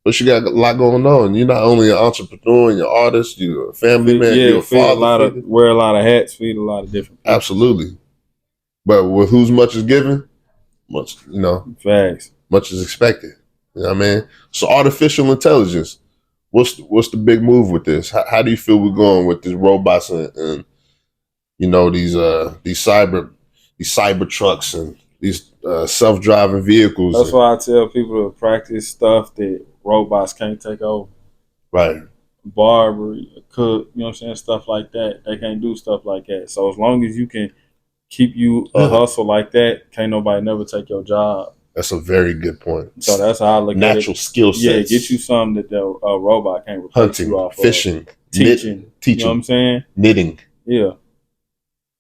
But you got a lot going on. You're not only an entrepreneur and you're an artist, you're a family man, you're a father. Wear a lot of hats, feed a lot of different people. Absolutely. But with whose much is given, much, Facts. Much is expected. You know what I mean? So artificial intelligence, what's the big move with this? How do you feel we're going with these robots and these cyber trucks and these self-driving vehicles? That's why I tell people to practice stuff that robots can't take over. Right. Barber, cook, you know what I'm saying? Stuff like that. They can't do stuff like that. So as long as you can keep you a hustle like that, can't nobody never take your job. That's a very good point. So that's how I look at it. Natural skill sets. Yeah, get you something that the robot can't replace. Hunting, you off fishing, of. Teaching. You know what I'm saying? Knitting. Yeah.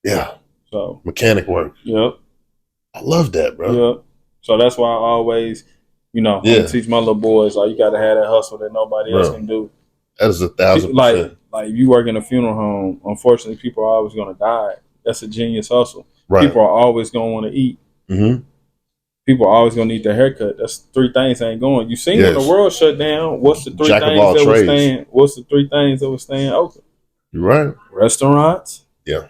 Yeah. So mechanic work. Yep. I love that, bro. Yep. So that's why I always, I teach my little boys, like, you got to have that hustle that nobody else can do. That is 1,000%. Like if you work in a funeral home, unfortunately, people are always going to die. That's a genius hustle. Right. People are always going to want to eat. Mm-hmm. People are always going to need their haircut. That's 3 things ain't going. You seen when the world shut down, what's the 3 Jack things that were staying? What's the 3 things that were staying open? You're right. Restaurants. Yeah.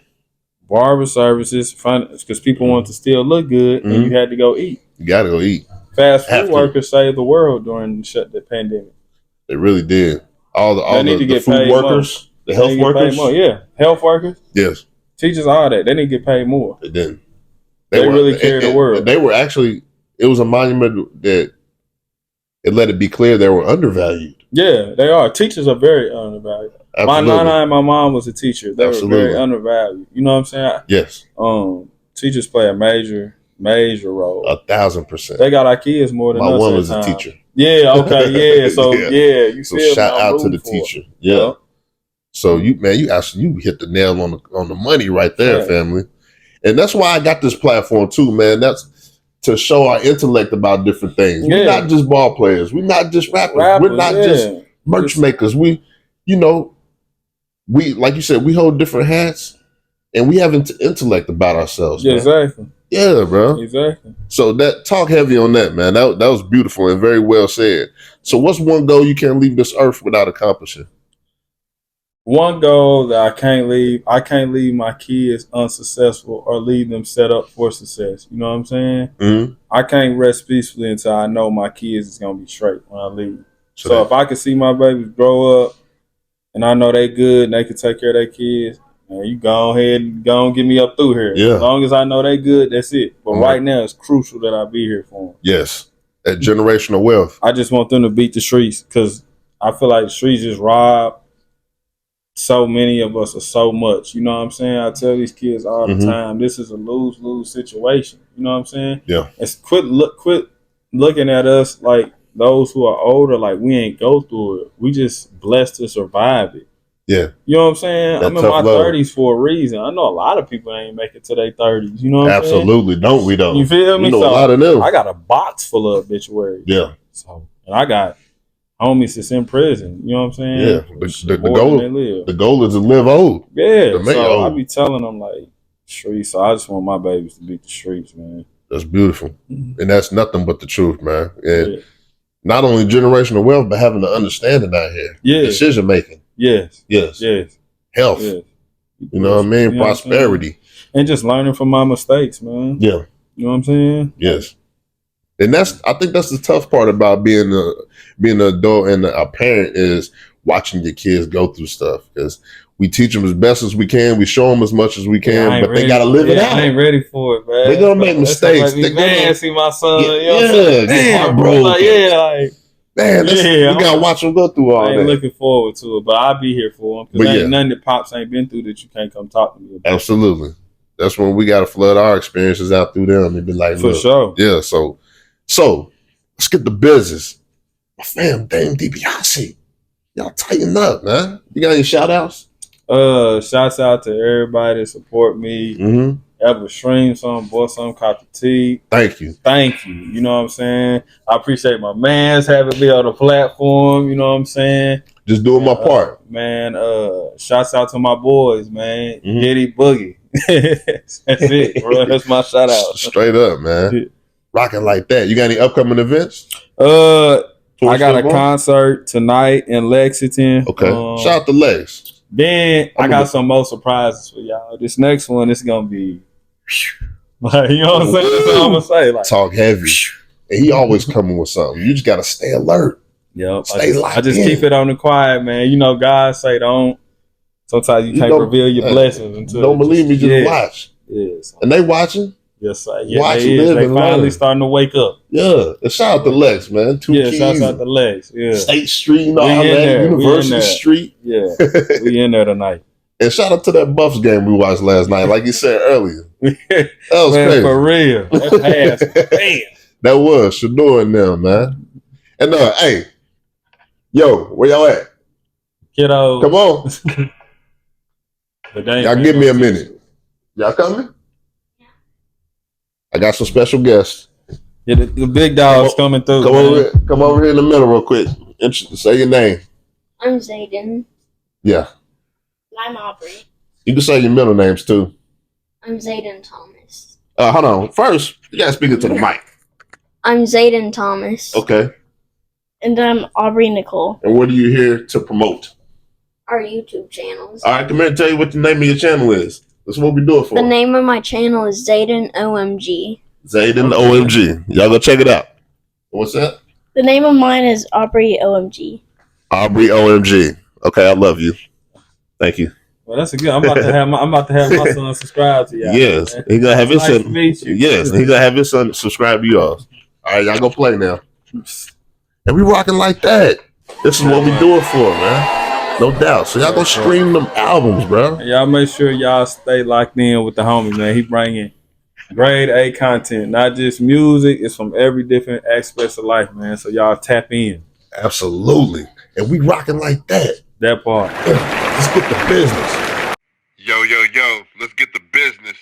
Barber services, because people want to still look good, and you had to go eat. You got to go eat. Fast food workers saved the world during the pandemic. They really did. All the food workers, the health workers. Yeah, health workers. Yes. Teachers, all that. They need to get paid more. They didn't. They really carried the world. They were actually, it was a monument that it let it be clear they were undervalued. Yeah, they are. Teachers are very undervalued. Absolutely. My nana and my mom was a teacher. They were very undervalued. You know what I'm saying? Yes. Teachers play a major role. 1,000%. They got our kids more than us. My one was a teacher. Yeah. Okay. Yeah. So you so shout out to the teacher. Yeah. So you hit the nail on the money right there, family. And that's why I got this platform too, man. That's to show our intellect about different things. We're not just ball players. We're not just rappers. We're not just merch makers. We, like you said, we hold different hats, and we have intellect about ourselves. Yeah, exactly. Yeah, bro. Exactly. So talk heavy on that, man. That was beautiful and very well said. So what's one goal you can't leave this earth without accomplishing? One goal that I can't leave my kids unsuccessful or leave them set up for success. You know what I'm saying? Mm-hmm. I can't rest peacefully until I know my kids is going to be straight when I leave. So if I can see my babies grow up and I know they good and they can take care of their kids, man, you go ahead and get me up through here. Yeah. As long as I know they good, that's it. But right now, it's crucial that I be here for them. Yes. That generational wealth. I just want them to beat the streets because I feel like the streets just rob so many of us of so much. You know what I'm saying? I tell these kids all the time, this is a lose-lose situation. You know what I'm saying? Yeah. It's quit looking at us like those who are older, like we ain't go through it. We just blessed to survive it. Yeah. You know what I'm saying? I'm in my 30s for a reason. I know a lot of people ain't make it to their 30s. You know what I'm saying? Absolutely. Don't we though? You feel me? We know a lot of them. I got a box full of obituaries. Yeah. So, and I got homies that's in prison. You know what I'm saying? Yeah. The goal is to live old. Yeah. So I be telling them like streets. So I just want my babies to beat the streets, man. That's beautiful. And that's nothing but the truth, man. And not only generational wealth, but having the understanding out here. Yeah. Decision making. Yes. Health. Yes. You know what I mean? Prosperity. And just learning from my mistakes, man. Yeah. You know what I'm saying? Yes. And I think that's the tough part about being an adult and a parent is watching your kids go through stuff, because we teach them as best as we can, we show them as much as we can, but they gotta live it out. I ain't ready for it, man. They're gonna make mistakes. They're gonna see my son. Damn, bro. Man, we gotta watch them go through all that. I ain't looking forward to it, but I'll be here for them, because ain't nothing that Pops ain't been through that you can't come talk to me about. Absolutely. That's when we gotta flood our experiences out through them and be like, for sure. Yeah, so let's get the business. My fam, damn Debiase. Y'all tighten up, man. You got any shout outs? Shouts out to everybody that support me. Ever stream some, bought some, caught the tea. Thank you. You know what I'm saying? I appreciate my mans having me on the platform. You know what I'm saying? Just doing my part. Man, shouts out to my boys, man. Diddy Boogie. That's it, bro. That's my shout out. Straight up, man. Rocking like that. You got any upcoming events? I got a concert tonight in Lexington. Okay. Shout out to Lex. Then I got some more surprises for y'all. This next one is gonna be like, you know what I'm saying? That's what I'm gonna say. Like, talk heavy. And he always coming with something. You just gotta stay alert. Yep. I just keep it on the quiet, man. You know, God say don't. Sometimes you can't reveal your blessings until don't believe me, just watch. Yes. And they watching. Yes, sir. They finally starting to wake up. Yeah. And shout out to Lex, man. Shout out to Lex. Yeah. State Street and all that. University Street. Yeah. We in there tonight. And shout out to that Buffs game we watched last night. Like you said earlier. That was crazy. For real. That's ass. Damn. That was Shador and them, man. And hey. Yo, where y'all at? Kiddo. Come on. Y'all give me a minute. Y'all coming? I got some special guests. Yeah, the big dog's coming through. Come over here in the middle real quick. Say your name. I'm Zayden. Yeah. I'm Aubrey. You can say your middle names too. I'm Zayden Thomas. Hold on. First, you gotta speak it to the mic. I'm Zayden Thomas. Okay. And I'm Aubrey Nicole. And what are you here to promote? Our YouTube channels. All right, come here and tell you what the name of your channel is. That's what we do it for. The name of my channel is Zayden OMG. Zayden OMG. Y'all go check it out. What's that? The name of mine is Aubrey OMG. Aubrey OMG. Okay, I love you. Thank you. Well, that's a good. I'm about to have my son subscribe to y'all. Yes, man. He gonna have his son. Yes, he gonna have his son subscribe to y'all. All right, y'all go play now. And we rocking like that. This is what we do it for, man. No doubt. So y'all go stream them albums, bro. Y'all make sure y'all stay locked in with the homie, man. He bringing grade A content, not just music. It's from every different aspects of life, man. So y'all tap in. Absolutely. And we rocking like that. That part. Yeah. Let's get the business. Yo, let's get the business.